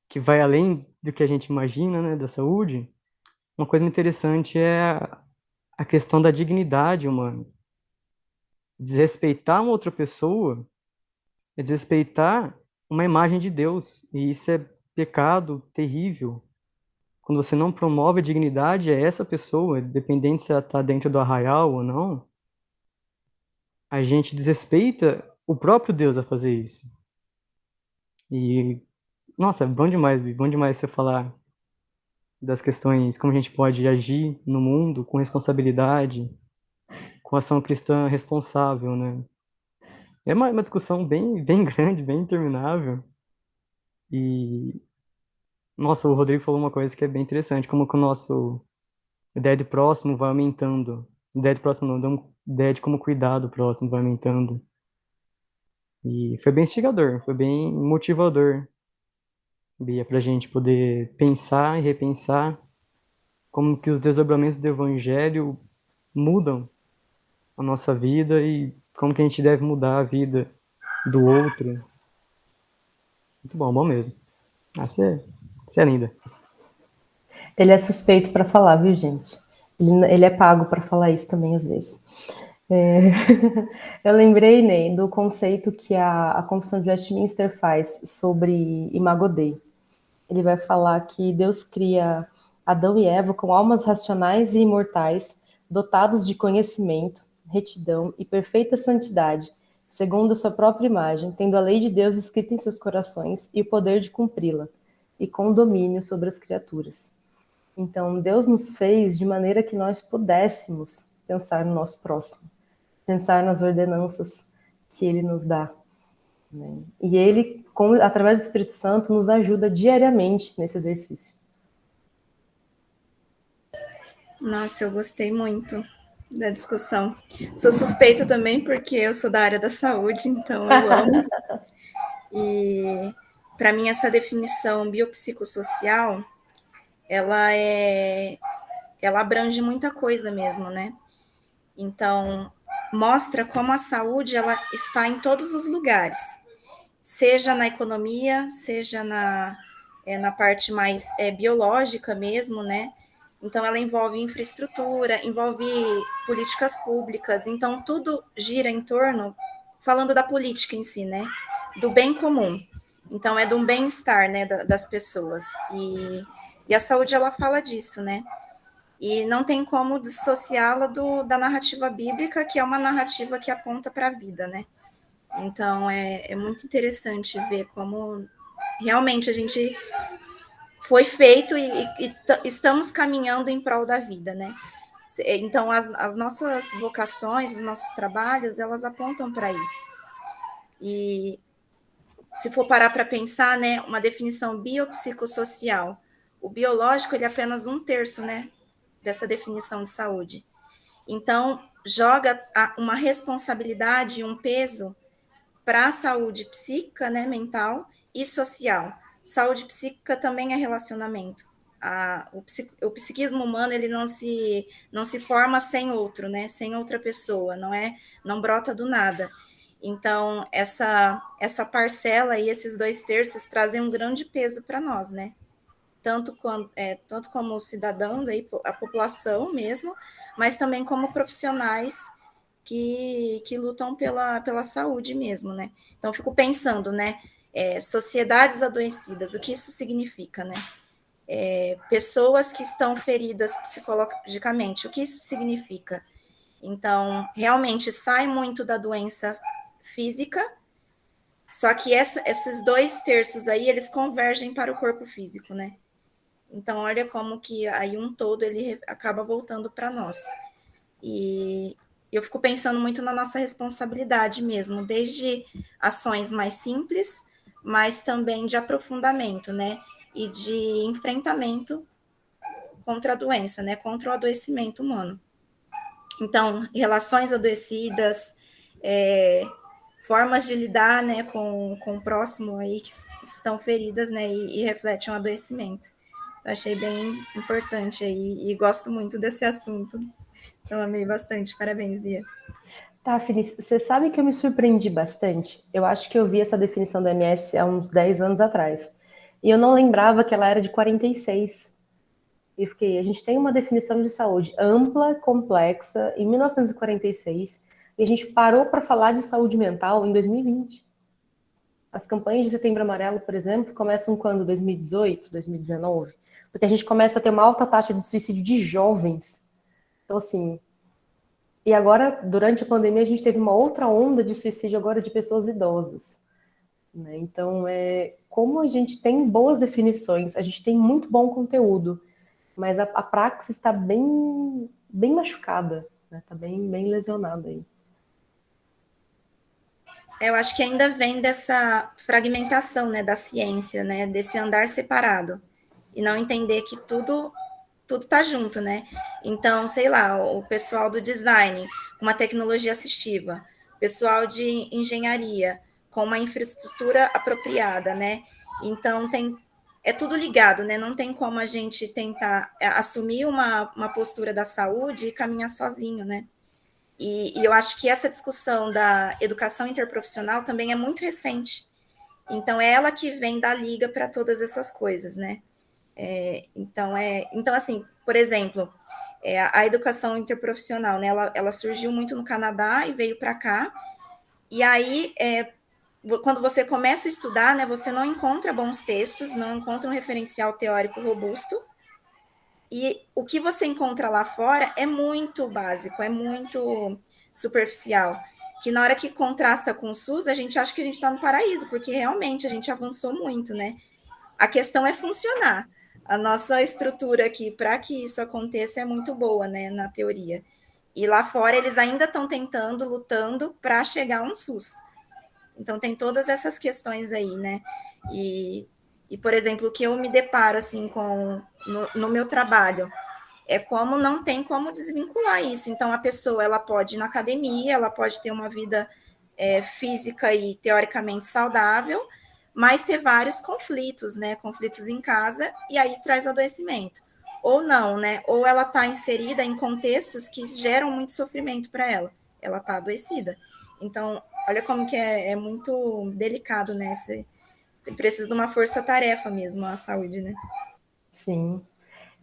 que vai além do que a gente imagina, né, da saúde, uma coisa muito interessante é a questão da dignidade humana. Desrespeitar uma outra pessoa é desrespeitar uma imagem de Deus, e isso é pecado terrível. Quando você não promove a dignidade a essa pessoa, independente se ela está dentro do arraial ou não, a gente desrespeita o próprio Deus a fazer isso. E, nossa, é bom demais você falar das questões, como a gente pode agir no mundo com responsabilidade, com ação cristã responsável, né? É uma discussão bem grande, bem interminável. E, nossa, o Rodrigo falou uma coisa que é bem interessante, como que o nosso ideia de próximo vai aumentando. Ideia de próximo não, ideia de como cuidar do próximo vai aumentando. E foi bem instigador, foi bem motivador, Bia, pra gente poder pensar e repensar como que os desdobramentos do evangelho mudam a nossa vida e como que a gente deve mudar a vida do outro. Muito bom mesmo. Ah, você é linda. Ele é suspeito para falar, viu, gente? Ele é pago para falar isso também, às vezes. Eu lembrei, Ney, do conceito que a Confissão de Westminster faz sobre Imago Dei. Ele vai falar que Deus cria Adão e Eva com almas racionais e imortais, dotados de conhecimento, retidão e perfeita santidade, segundo a sua própria imagem, tendo a lei de Deus escrita em seus corações e o poder de cumpri-la, e com domínio sobre as criaturas. Então, Deus nos fez de maneira que nós pudéssemos pensar no nosso próximo, pensar nas ordenanças que Ele nos dá, né? E Ele, através do Espírito Santo, nos ajuda diariamente nesse exercício. Nossa, eu gostei muito da discussão. Sou suspeita também porque eu sou da área da saúde, então eu amo. E para mim essa definição biopsicossocial, ela abrange muita coisa mesmo, né? Então, mostra como a saúde ela está em todos os lugares, seja na economia, seja na parte mais biológica mesmo, né? Então, ela envolve infraestrutura, envolve políticas públicas, então tudo gira em torno, falando da política em si, né? Do bem comum. Então, é do bem-estar, né, das pessoas. E E a saúde, ela fala disso, né? E não tem como dissociá-la da narrativa bíblica, que é uma narrativa que aponta para a vida, né? Então, é muito interessante ver como realmente a gente foi feito e estamos caminhando em prol da vida, né? Então, as nossas vocações, os nossos trabalhos, elas apontam para isso. E se for parar para pensar, né, uma definição biopsicossocial, o biológico ele é apenas 1/3, né, dessa definição de saúde. Então, joga uma responsabilidade e um peso para a saúde psíquica, né, mental e social. Saúde psíquica também é relacionamento. O psiquismo humano ele não se forma sem outro, né, sem outra pessoa, não brota do nada. Então, essa parcela e esses 2/3 trazem um grande peso para nós, né? Tanto como cidadãos, aí, a população mesmo, mas também como profissionais que lutam pela saúde mesmo, né? Então, fico pensando, né? Sociedades adoecidas, o que isso significa, né? Pessoas que estão feridas psicologicamente, o que isso significa? Então, realmente sai muito da doença física, só que esses 2/3 aí, eles convergem para o corpo físico, né? Então, olha como que aí um todo, ele acaba voltando para nós. E eu fico pensando muito na nossa responsabilidade mesmo, desde ações mais simples, mas também de aprofundamento, né? E de enfrentamento contra a doença, né? Contra o adoecimento humano. Então, relações adoecidas, formas de lidar, né, com o próximo aí que estão feridas, né, e refletem um adoecimento. Eu achei bem importante aí e gosto muito desse assunto. Então, amei bastante. Parabéns, Bia. Tá, Feliz, você sabe que eu me surpreendi bastante? Eu acho que eu vi essa definição do MS há uns 10 anos atrás. E eu não lembrava que ela era de 46. E fiquei, a gente tem uma definição de saúde ampla, complexa, em 1946, e a gente parou para falar de saúde mental em 2020. As campanhas de Setembro Amarelo, por exemplo, começam quando? 2018, 2019? Porque a gente começa a ter uma alta taxa de suicídio de jovens. Então, assim, e agora, durante a pandemia, a gente teve uma outra onda de suicídio agora de pessoas idosas. Né? Então, como a gente tem boas definições, a gente tem muito bom conteúdo, mas a praxis está bem, bem machucada, né? Está bem lesionada aí. Eu acho que ainda vem dessa fragmentação, né, da ciência, né, desse andar separado, e não entender que tudo tá junto, né? Então, sei lá, o pessoal do design com uma tecnologia assistiva, pessoal de engenharia com uma infraestrutura apropriada, né? Então, é tudo ligado, né? Não tem como a gente tentar assumir uma postura da saúde e caminhar sozinho, né? E eu acho que essa discussão da educação interprofissional também é muito recente. Então, é ela que vem dar liga para todas essas coisas, né? Então, assim, por exemplo, a educação interprofissional, né? Ela surgiu muito no Canadá e veio para cá. E aí, quando você começa a estudar, né? Você não encontra bons textos, não encontra um referencial teórico robusto. E o que você encontra lá fora é muito básico, é muito superficial. Que na hora que contrasta com o SUS, a gente acha que a gente está no paraíso, porque realmente a gente avançou muito, né? A questão é funcionar. A nossa estrutura aqui, para que isso aconteça, é muito boa, né, na teoria. E lá fora eles ainda estão tentando, lutando para chegar a um SUS. Então tem todas essas questões aí, né? E por exemplo, o que eu me deparo assim no meu trabalho é como não tem como desvincular isso. Então a pessoa ela pode ir na academia, ela pode ter uma vida física e teoricamente saudável, mas ter vários conflitos, né? Conflitos em casa, e aí traz o adoecimento. Ou não, né? Ou ela está inserida em contextos que geram muito sofrimento para ela. Ela está adoecida. Então, olha como que é muito delicado, né? Você precisa de uma força-tarefa mesmo, a saúde, né? Sim.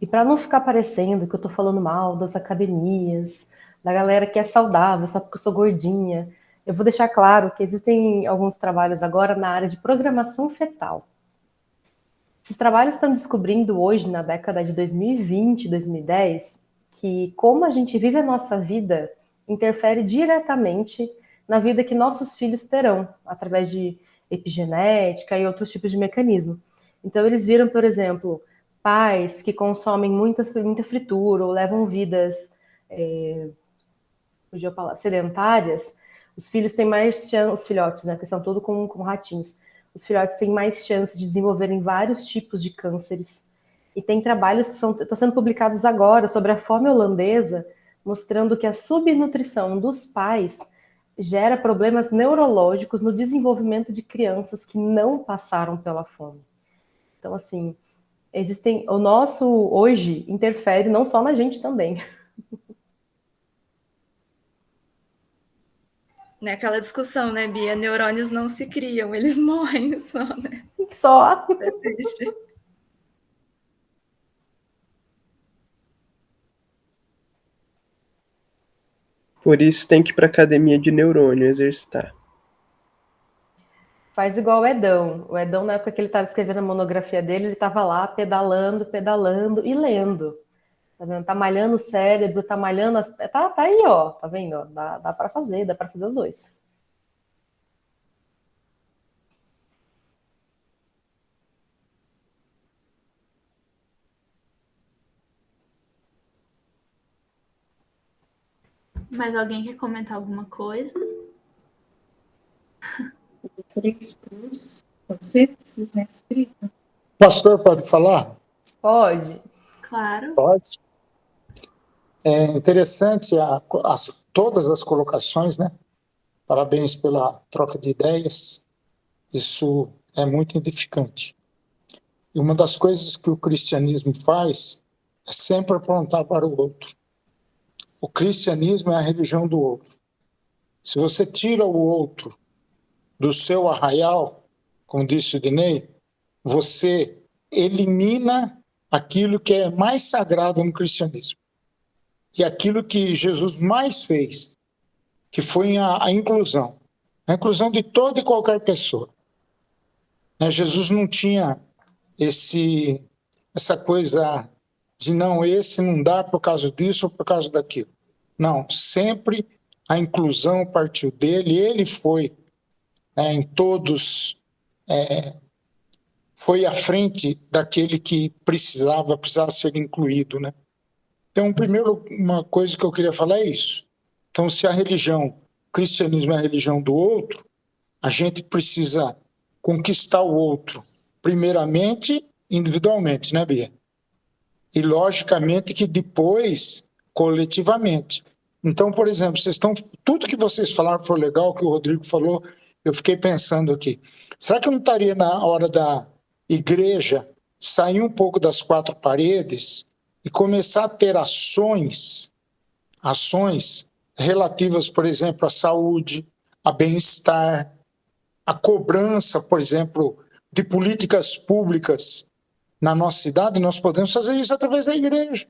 E para não ficar parecendo que eu tô falando mal das academias, da galera que é saudável só porque eu sou gordinha, eu vou deixar claro que existem alguns trabalhos agora na área de programação fetal. Esses trabalhos estão descobrindo hoje, na década de 2020, 2010, que como a gente vive a nossa vida interfere diretamente na vida que nossos filhos terão, através de epigenética e outros tipos de mecanismo. Então, eles viram, por exemplo, pais que consomem muita fritura ou levam vidas sedentárias, os filhos têm mais chance, os filhotes, né, que são todos com ratinhos, os filhotes têm mais chance de desenvolverem vários tipos de cânceres. E tem trabalhos que estão sendo publicados agora sobre a fome holandesa, mostrando que a subnutrição dos pais gera problemas neurológicos no desenvolvimento de crianças que não passaram pela fome. Então, assim, o nosso hoje interfere não só na gente também. Aquela discussão, né, Bia? Neurônios não se criam, eles morrem só, né? Só. É triste. Por isso tem que ir pra academia de neurônio exercitar. Faz igual o Edão. O Edão, na época que ele estava escrevendo a monografia dele, ele estava lá pedalando, pedalando e lendo. Tá vendo? Tá malhando o cérebro, tá malhando tá aí, ó. Tá vendo? Ó, dá para fazer os dois. Mais alguém quer comentar alguma coisa? Pode ser? Pastor, pode falar? Pode. Claro. Pode. É interessante todas as colocações, né? Parabéns pela troca de ideias. Isso é muito edificante. E uma das coisas que o cristianismo faz é sempre apontar para o outro. O cristianismo é a religião do outro. Se você tira o outro do seu arraial, como disse o Dinei, você elimina aquilo que é mais sagrado no cristianismo. E aquilo que Jesus mais fez, que foi a inclusão. A inclusão de toda e qualquer pessoa. Jesus não tinha essa coisa de não, esse não dá por causa disso ou por causa daquilo. Não, sempre a inclusão partiu dele, ele foi em todos, foi à frente daquele que precisava ser incluído, né? Então, primeiro, uma coisa que eu queria falar é isso. Então, se o cristianismo é a religião do outro, a gente precisa conquistar o outro, primeiramente, individualmente, né, Bia? E, logicamente, que depois, coletivamente. Então, por exemplo, tudo que vocês falaram foi legal, que o Rodrigo falou, eu fiquei pensando aqui. Será que não estaria na hora da igreja sair um pouco das quatro paredes e começar a ter ações relativas, por exemplo, à saúde, a bem-estar, a cobrança, por exemplo, de políticas públicas na nossa cidade? Nós podemos fazer isso através da igreja,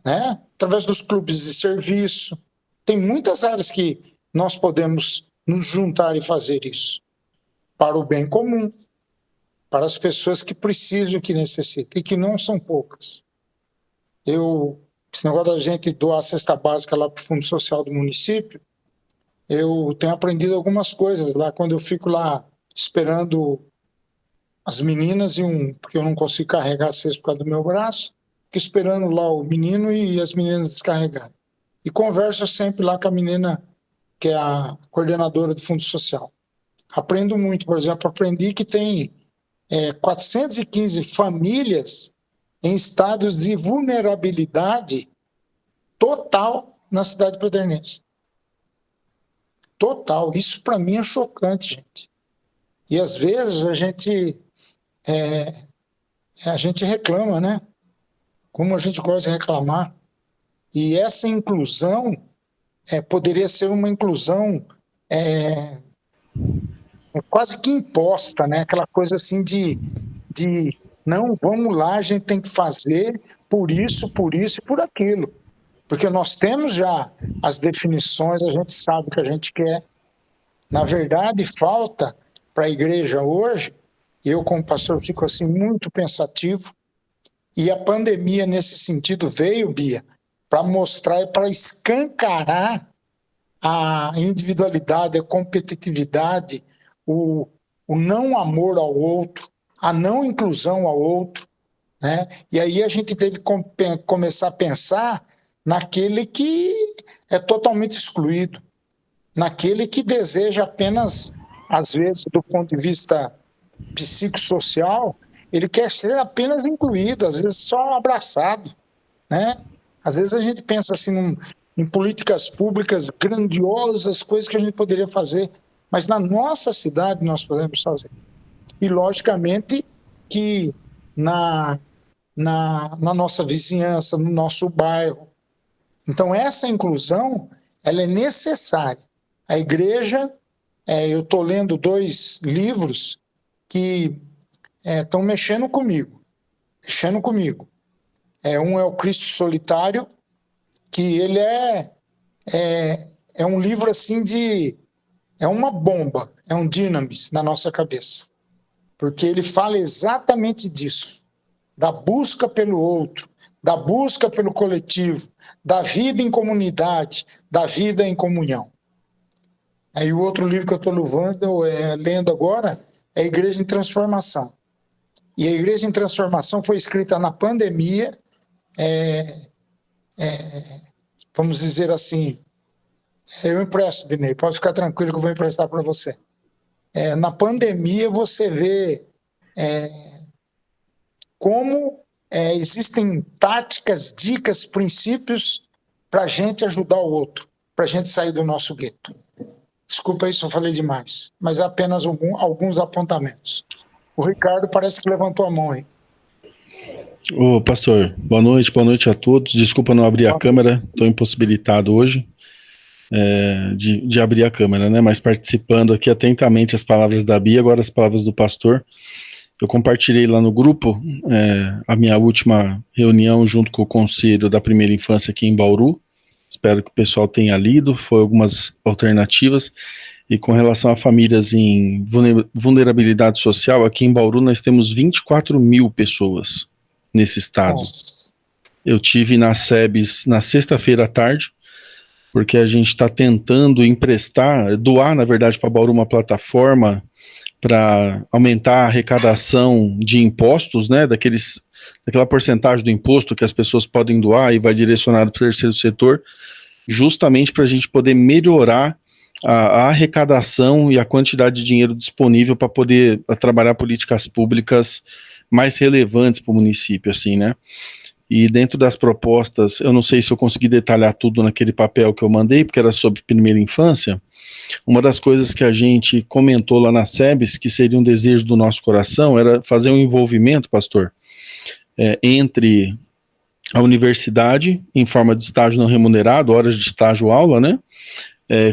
né? Através dos clubes de serviço. Tem muitas áreas que nós podemos nos juntar e fazer isso para o bem comum, para as pessoas que precisam, que necessitam, e que não são poucas. Esse negócio da gente doar a cesta básica lá para o Fundo Social do município, eu tenho aprendido algumas coisas lá, quando eu fico lá esperando as meninas, porque eu não consigo carregar a cesta por causa do meu braço, fico esperando lá o menino e as meninas descarregarem. E converso sempre lá com a menina, que é a coordenadora do Fundo Social. Aprendo muito, por exemplo, aprendi que tem 415 famílias em estados de vulnerabilidade total na cidade pedernense. Total. Isso para mim é chocante, gente. E às vezes a gente reclama, né? Como a gente gosta de reclamar. E essa inclusão poderia ser uma inclusão quase que imposta, né? Aquela coisa assim de não, vamos lá, a gente tem que fazer por isso e por aquilo. Porque nós temos já as definições, a gente sabe o que a gente quer. Na verdade, falta para a igreja hoje Eu, como pastor, fico assim muito pensativo. E a pandemia, nesse sentido, veio, Bia, para mostrar e para escancarar a individualidade, a competitividade, o não amor ao outro, a não inclusão ao outro, né? E aí a gente teve que começar a pensar naquele que é totalmente excluído, naquele que deseja apenas, às vezes, do ponto de vista psicossocial, ele quer ser apenas incluído, às vezes só abraçado, né? Às vezes a gente pensa assim em políticas públicas grandiosas, coisas que a gente poderia fazer, mas na nossa cidade nós podemos fazer. E, logicamente, que na nossa vizinhança, no nosso bairro. Então, essa inclusão, ela é necessária. A igreja, eu estou lendo 2 livros que estão mexendo comigo. Um é o Cristo Solitário, que ele é um livro assim é uma bomba, é um dinamis na nossa cabeça. Porque ele fala exatamente disso, da busca pelo outro, da busca pelo coletivo, da vida em comunidade, da vida em comunhão. Aí o outro livro que eu estou lendo agora é a Igreja em Transformação. E a Igreja em Transformação foi escrita na pandemia, vamos dizer assim, eu empresto, Dinei, pode ficar tranquilo que eu vou emprestar para você. Na pandemia você vê como existem táticas, dicas, princípios para a gente ajudar o outro, para a gente sair do nosso gueto. Desculpa aí se eu falei demais, mas apenas alguns apontamentos. O Ricardo parece que levantou a mão aí. Ô, pastor, boa noite a todos. Desculpa não abrir a câmera, estou impossibilitado hoje de abrir a câmera, né? Mas participando aqui atentamente as palavras da Bia, agora as palavras do pastor. Eu compartilhei lá no grupo a minha última reunião junto com o Conselho da Primeira Infância aqui em Bauru. Espero que o pessoal tenha lido, foi algumas alternativas. E com relação a famílias em vulnerabilidade social, aqui em Bauru nós temos 24 mil pessoas nesse estado. Nossa. Eu tive na SEBS na sexta-feira à tarde, porque a gente está tentando doar, na verdade, para Bauru uma plataforma para aumentar a arrecadação de impostos, né, daquela porcentagem do imposto que as pessoas podem doar e vai direcionado para o terceiro setor, justamente para a gente poder melhorar a arrecadação e a quantidade de dinheiro disponível para poder trabalhar políticas públicas mais relevantes para o município, assim, né? E dentro das propostas, eu não sei se eu consegui detalhar tudo naquele papel que eu mandei, porque era sobre primeira infância. Uma das coisas que a gente comentou lá na SEBS, que seria um desejo do nosso coração, era fazer um envolvimento, pastor, entre a universidade, em forma de estágio não remunerado, horas de estágio aula, né?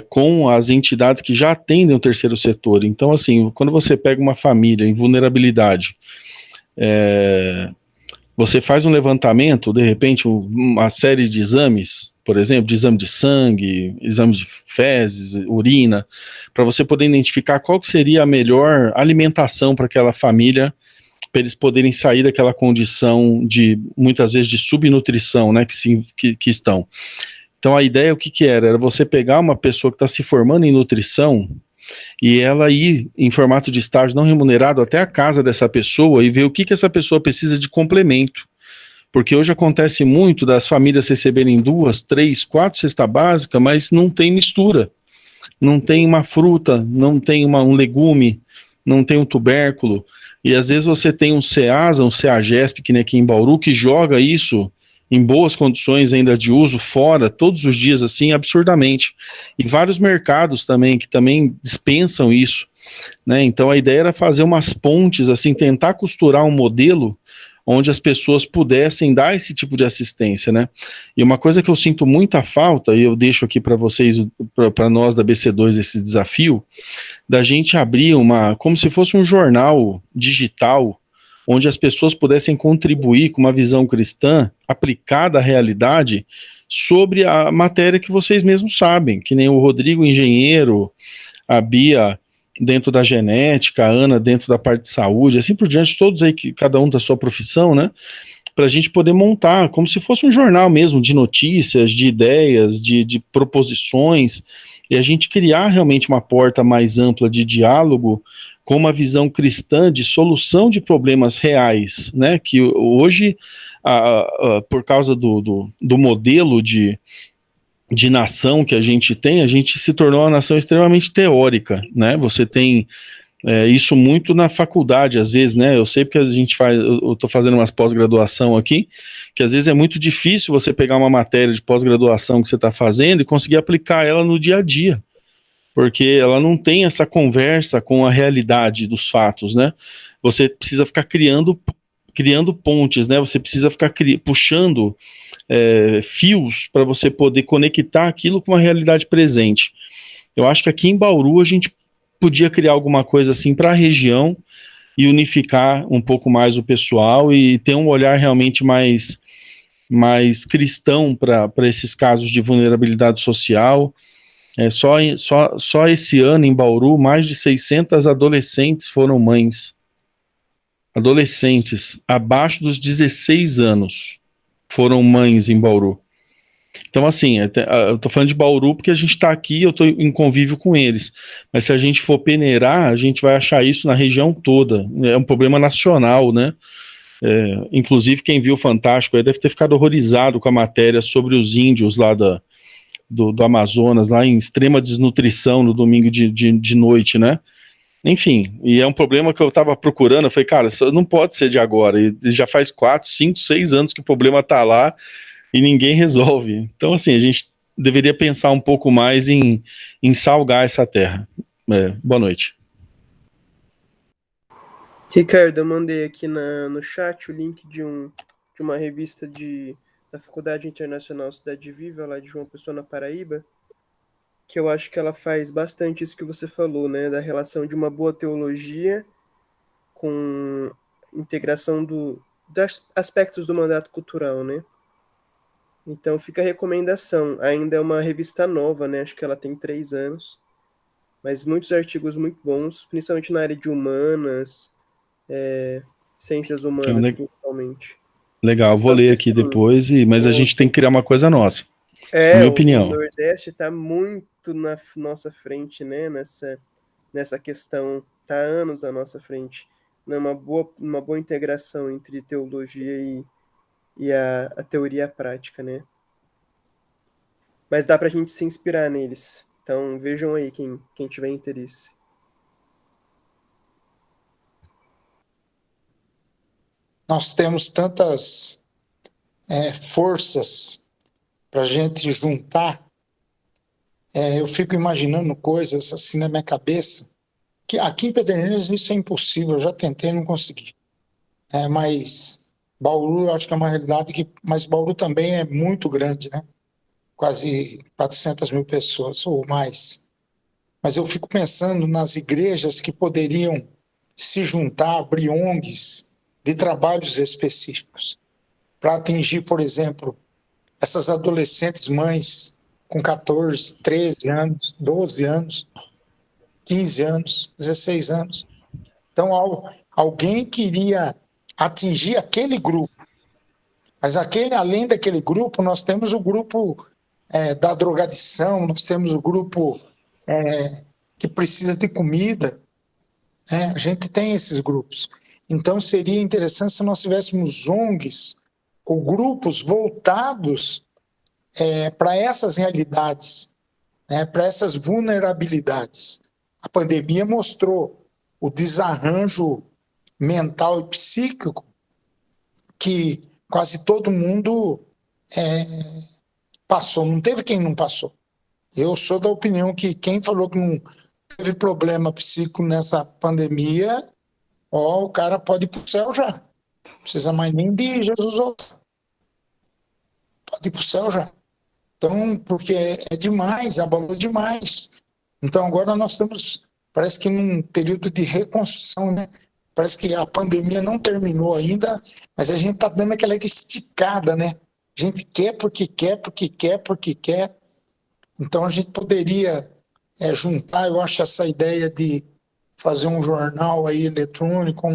Com as entidades que já atendem o terceiro setor. Então, assim, quando você pega uma família em vulnerabilidade, você faz um levantamento, de repente, uma série de exames, por exemplo, de exame de sangue, exame de fezes, urina, para você poder identificar qual que seria a melhor alimentação para aquela família, para eles poderem sair daquela condição de, muitas vezes, de subnutrição, né, que estão. Então a ideia, o que era? Era você pegar uma pessoa que está se formando em nutrição e ela ir em formato de estágio não remunerado até a casa dessa pessoa e ver o que essa pessoa precisa de complemento. Porque hoje acontece muito das famílias receberem 2, 3, 4 cestas básicas, mas não tem mistura. Não tem uma fruta, não tem um legume, não tem um tubérculo. E às vezes você tem um CEASA, um CEAGESP, que nem aqui em Bauru, que joga isso em boas condições ainda de uso, fora, todos os dias, assim, absurdamente. E vários mercados também, que também dispensam isso, né? Então a ideia era fazer umas pontes, assim, tentar costurar um modelo onde as pessoas pudessem dar esse tipo de assistência, né? E uma coisa que eu sinto muita falta, e eu deixo aqui para vocês, para nós da BC2, esse desafio, da gente abrir como se fosse um jornal digital, onde as pessoas pudessem contribuir com uma visão cristã aplicada à realidade sobre a matéria que vocês mesmos sabem, que nem o Rodrigo, engenheiro, a Bia, dentro da genética, a Ana dentro da parte de saúde, assim por diante, todos aí, que cada um da sua profissão, né? Para a gente poder montar, como se fosse um jornal mesmo, de notícias, de ideias, de proposições, e a gente criar realmente uma porta mais ampla de diálogo com uma visão cristã de solução de problemas reais, né? Que hoje, por causa do modelo de nação que a gente tem, a gente se tornou uma nação extremamente teórica, né? Você tem isso muito na faculdade, às vezes, né? Eu sei porque a gente eu estou fazendo umas pós-graduação aqui, que às vezes é muito difícil você pegar uma matéria de pós-graduação que você está fazendo e conseguir aplicar ela no dia a dia, porque ela não tem essa conversa com a realidade dos fatos, né? Você precisa ficar criando pontes, né? Você precisa ficar puxando fios para você poder conectar aquilo com a realidade presente. Eu acho que aqui em Bauru a gente podia criar alguma coisa assim para a região e unificar um pouco mais o pessoal e ter um olhar realmente mais cristão para esses casos de vulnerabilidade social. Só esse ano em Bauru, mais de 600 adolescentes foram mães. Adolescentes abaixo dos 16 anos foram mães em Bauru. Então, assim, eu tô falando de Bauru porque a gente tá aqui, eu tô em convívio com eles. Mas se a gente for peneirar, a gente vai achar isso na região toda. É um problema nacional, né? Inclusive, quem viu o Fantástico aí deve ter ficado horrorizado com a matéria sobre os índios lá do Amazonas, lá em extrema desnutrição no domingo de noite, né? Enfim, e é um problema que eu tava procurando, eu falei, cara, isso não pode ser de agora, e já faz 4, 5, 6 anos que o problema tá lá, e ninguém resolve. Então, assim, a gente deveria pensar um pouco mais em salgar essa terra. Boa noite. Ricardo, eu mandei aqui no chat o link de uma revista da Faculdade Internacional Cidade Viva, lá de João Pessoa, na Paraíba, que eu acho que ela faz bastante isso que você falou, né, da relação de uma boa teologia com integração dos aspectos do mandato cultural, né? Então fica a recomendação. Ainda é uma revista nova, né? Acho que ela tem 3 anos, mas muitos artigos muito bons, principalmente na área de humanas, ciências humanas, principalmente. Legal, vou ler aqui depois, mas a gente tem que criar uma coisa nossa. Minha opinião. O Nordeste está muito na nossa frente, né? Nessa questão, está anos à nossa frente. Né? Uma boa integração entre teologia e a teoria e a prática, né? Mas dá para a gente se inspirar neles. Então vejam aí quem tiver interesse. Nós temos tantas forças para a gente juntar. Eu fico imaginando coisas assim na minha cabeça, que aqui em Pederneiras isso é impossível, eu já tentei e não consegui. Mas Bauru, eu acho que é uma realidade mas Bauru também é muito grande, né? Quase 400 mil pessoas ou mais. Mas eu fico pensando nas igrejas que poderiam se juntar, abrir ONGs de trabalhos específicos para atingir, por exemplo, essas adolescentes mães com 14, 13 anos, 12 anos, 15 anos, 16 anos. Então, alguém queria atingir aquele grupo. Mas além daquele grupo, nós temos o grupo da drogadição, nós temos o grupo que precisa de comida. A gente tem esses grupos. Então, seria interessante se nós tivéssemos ONGs ou grupos voltados para essas realidades, para essas vulnerabilidades. A pandemia mostrou o desarranjo mental e psíquico que quase todo mundo passou. Não teve quem não passou. Eu sou da opinião que quem falou que não teve problema psíquico nessa pandemia, o cara pode ir para o céu já. Não precisa mais nem de Jesus voltar. Pode ir para o céu já. Então, porque é demais, abalou demais. Então, agora nós estamos, parece que num período de reconstrução, né? Parece que a pandemia não terminou ainda, mas a gente está dando aquela esticada, né? A gente quer porque quer, porque quer, porque quer. Então, a gente poderia juntar, eu acho, essa ideia de fazer um jornal aí eletrônico,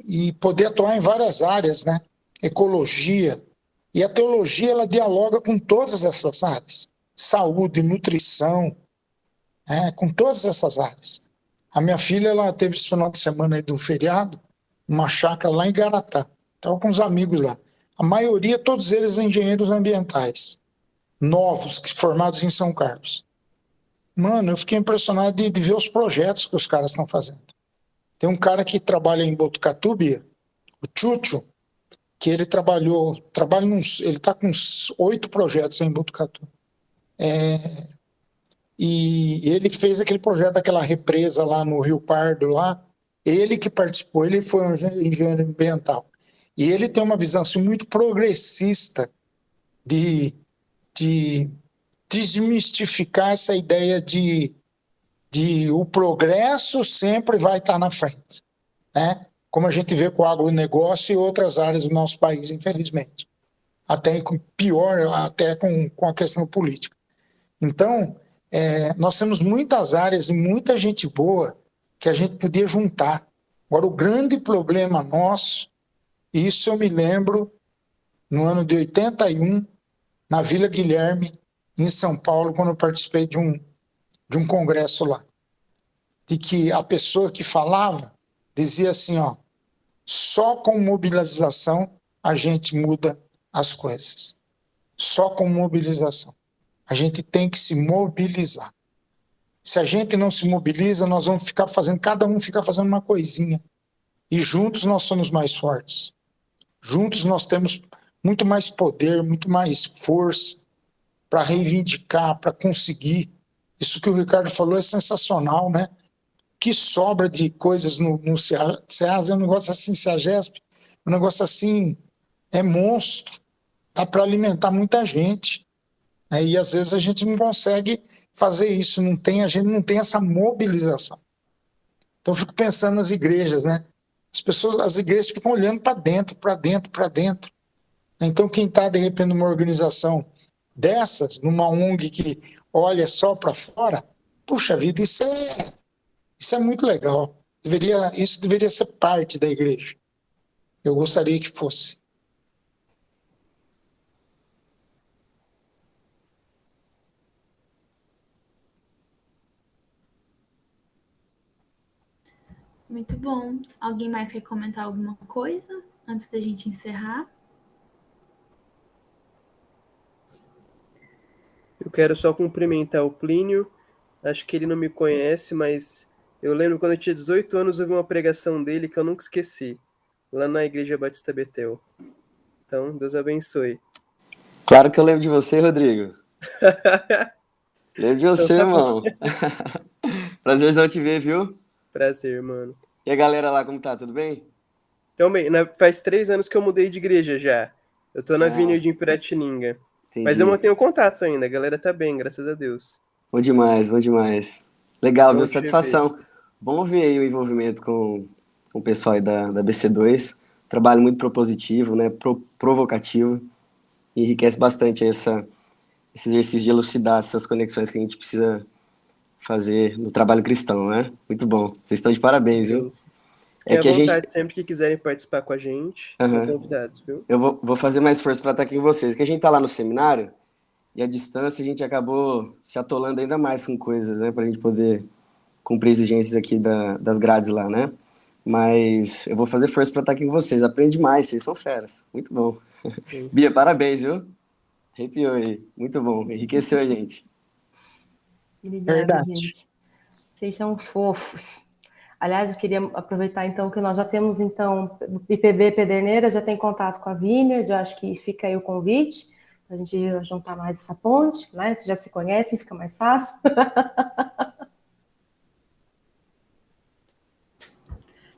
e poder atuar em várias áreas, né? Ecologia. E a teologia, ela dialoga com todas essas áreas. Saúde, nutrição, com todas essas áreas. A minha filha, ela teve esse final de semana aí do feriado, uma chácara lá em Garatá. Estava com uns amigos lá. A maioria, todos eles engenheiros ambientais, novos, formados em São Carlos. Mano, eu fiquei impressionado de ver os projetos que os caras estão fazendo. Tem um cara que trabalha em Botucatu, Bia, o Chucho, que ele ele está com uns 8 projetos em Botucatu. E ele fez aquele projeto daquela represa lá no Rio Pardo, lá. Ele que participou, ele foi um engenheiro ambiental. E ele tem uma visão assim, muito progressista de desmistificar essa ideia de o progresso sempre vai estar na frente, né? Como a gente vê com o agronegócio e outras áreas do nosso país, infelizmente. Até pior, até com a questão política. Então, nós temos muitas áreas e muita gente boa que a gente podia juntar. Agora, o grande problema nosso, isso eu me lembro no ano de 81, na Vila Guilherme, em São Paulo, quando eu participei de um congresso lá, de que a pessoa que falava dizia assim, ó, só com mobilização a gente muda as coisas. Só com mobilização. A gente tem que se mobilizar. Se a gente não se mobiliza, nós vamos ficar fazendo, cada um fica fazendo uma coisinha. E juntos nós somos mais fortes. Juntos nós temos muito mais poder, muito mais força para reivindicar, para conseguir. Isso que o Ricardo falou é sensacional, né? Que sobra de coisas no SEAS, é um negócio assim, SEAGESP, um negócio assim, é monstro. Dá para alimentar muita gente. E às vezes a gente não consegue fazer isso, a gente não tem essa mobilização. Então eu fico pensando nas igrejas, né? As igrejas ficam olhando para dentro, para dentro, para dentro. Então quem está, de repente, numa organização dessas, numa ONG que olha só para fora, puxa vida, isso é muito legal. Isso deveria ser parte da igreja. Eu gostaria que fosse. Muito bom. Alguém mais quer comentar alguma coisa antes da gente encerrar? Eu quero só cumprimentar o Plínio. Acho que ele não me conhece, mas eu lembro quando eu tinha 18 anos, eu vi uma pregação dele que eu nunca esqueci, lá na Igreja Batista Betel. Então, Deus abençoe. Claro que eu lembro de você, Rodrigo. Lembro de você, Então, tá irmão. Prazerzão te ver, viu? Prazer, mano. E a galera lá, como tá? Tudo bem? Então, bem, faz 3 anos que eu mudei de igreja já. Eu tô na Vineyard em Piratininga. Entendi. Mas eu mantenho contato ainda. A galera tá bem, graças a Deus. Bom demais, bom demais. Legal, Bom viu? te Satisfação. Bom ver aí o envolvimento com o pessoal aí da BC2. Trabalho muito propositivo, né? Provocativo. E enriquece bastante esse exercício de elucidar essas conexões que a gente precisa fazer no trabalho cristão, né? Muito bom. Vocês estão de parabéns, viu? Fiquem à vontade sempre que quiserem participar com a gente. Estão convidados, viu? Eu vou fazer mais força para estar aqui com vocês. Que a gente tá lá no seminário e à distância a gente acabou se atolando ainda mais com coisas, né? Para a gente poder cumprir exigências aqui das grades lá, né? Mas eu vou fazer força para estar aqui com vocês. Aprende mais, vocês são feras. Muito bom. Bia, parabéns, viu? Arrepiou aí. Muito bom. Enriqueceu a gente. Obrigada, Verdade. gente. Vocês são fofos. Aliás, eu queria aproveitar, então, que nós já temos, então, o IPB Pederneiras já tem contato com a Vineyard, eu acho que fica aí o convite, para a gente juntar mais essa ponte, né? Vocês já se conhecem, fica mais fácil.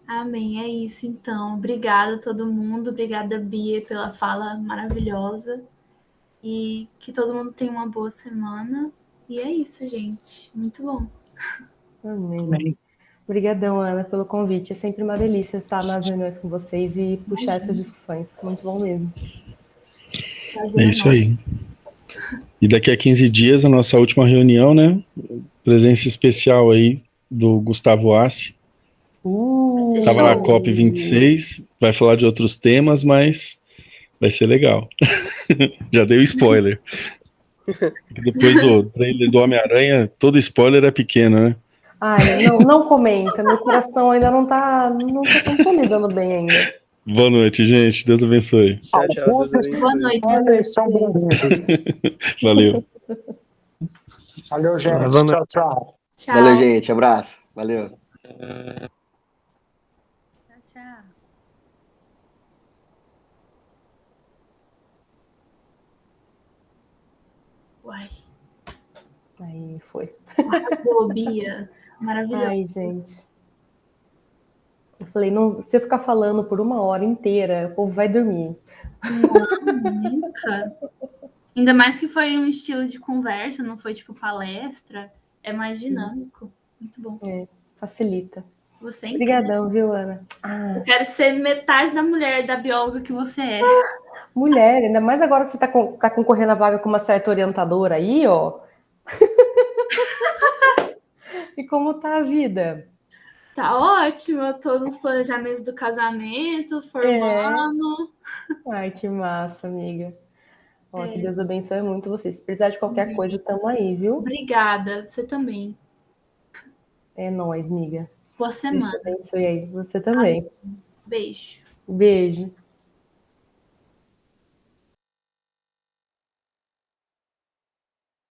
Amém, é isso, então. Obrigada a todo mundo, obrigada, Bia, pela fala maravilhosa. E que todo mundo tenha uma boa semana. E é isso, gente. Muito bom. Amém. Obrigadão, Ana, pelo convite. É sempre uma delícia estar nas reuniões com vocês e puxar essas discussões. Muito bom mesmo. É isso aí. E daqui a 15 dias, a nossa última reunião, né? Presença especial aí do Gustavo Assi. Estava na COP 26, vai falar de outros temas, mas vai ser legal. Já dei o spoiler. Depois do trailer do Homem-Aranha, todo spoiler é pequeno, né? Ai, não comenta. Meu coração ainda não tá tão lidando bem ainda. Boa noite, gente. Deus abençoe. Tchau, tchau. Deus abençoe. Boa noite. São bem-vindos. Valeu. Valeu, gente. Boa noite. Tchau, tchau. Tchau. Valeu, gente. Abraço. Valeu. Tchau, tchau. Uai. Aí foi. Boa, Bia. Maravilhoso. Ai, gente. Eu falei, não, se eu ficar falando por 1 hora inteira, o povo vai dormir. Não, nunca. Ainda mais que foi um estilo de conversa, não foi tipo palestra. É mais dinâmico. Muito bom. Facilita. Você é incrível. Obrigadão, viu, Ana? Eu quero ser metade da mulher, da bióloga que você é. Mulher, ainda mais agora que você tá concorrendo a vaga com uma certa orientadora aí, ó. E como tá a vida? Tá ótimo, eu tô nos planejamentos do casamento, formando. Ai, que massa, amiga. Ó, que Deus abençoe muito vocês. Se precisar de qualquer coisa, tamo aí, viu? Obrigada, você também. É nóis, amiga. Boa Deus semana. te abençoe aí. Você também. Beijo. Beijo.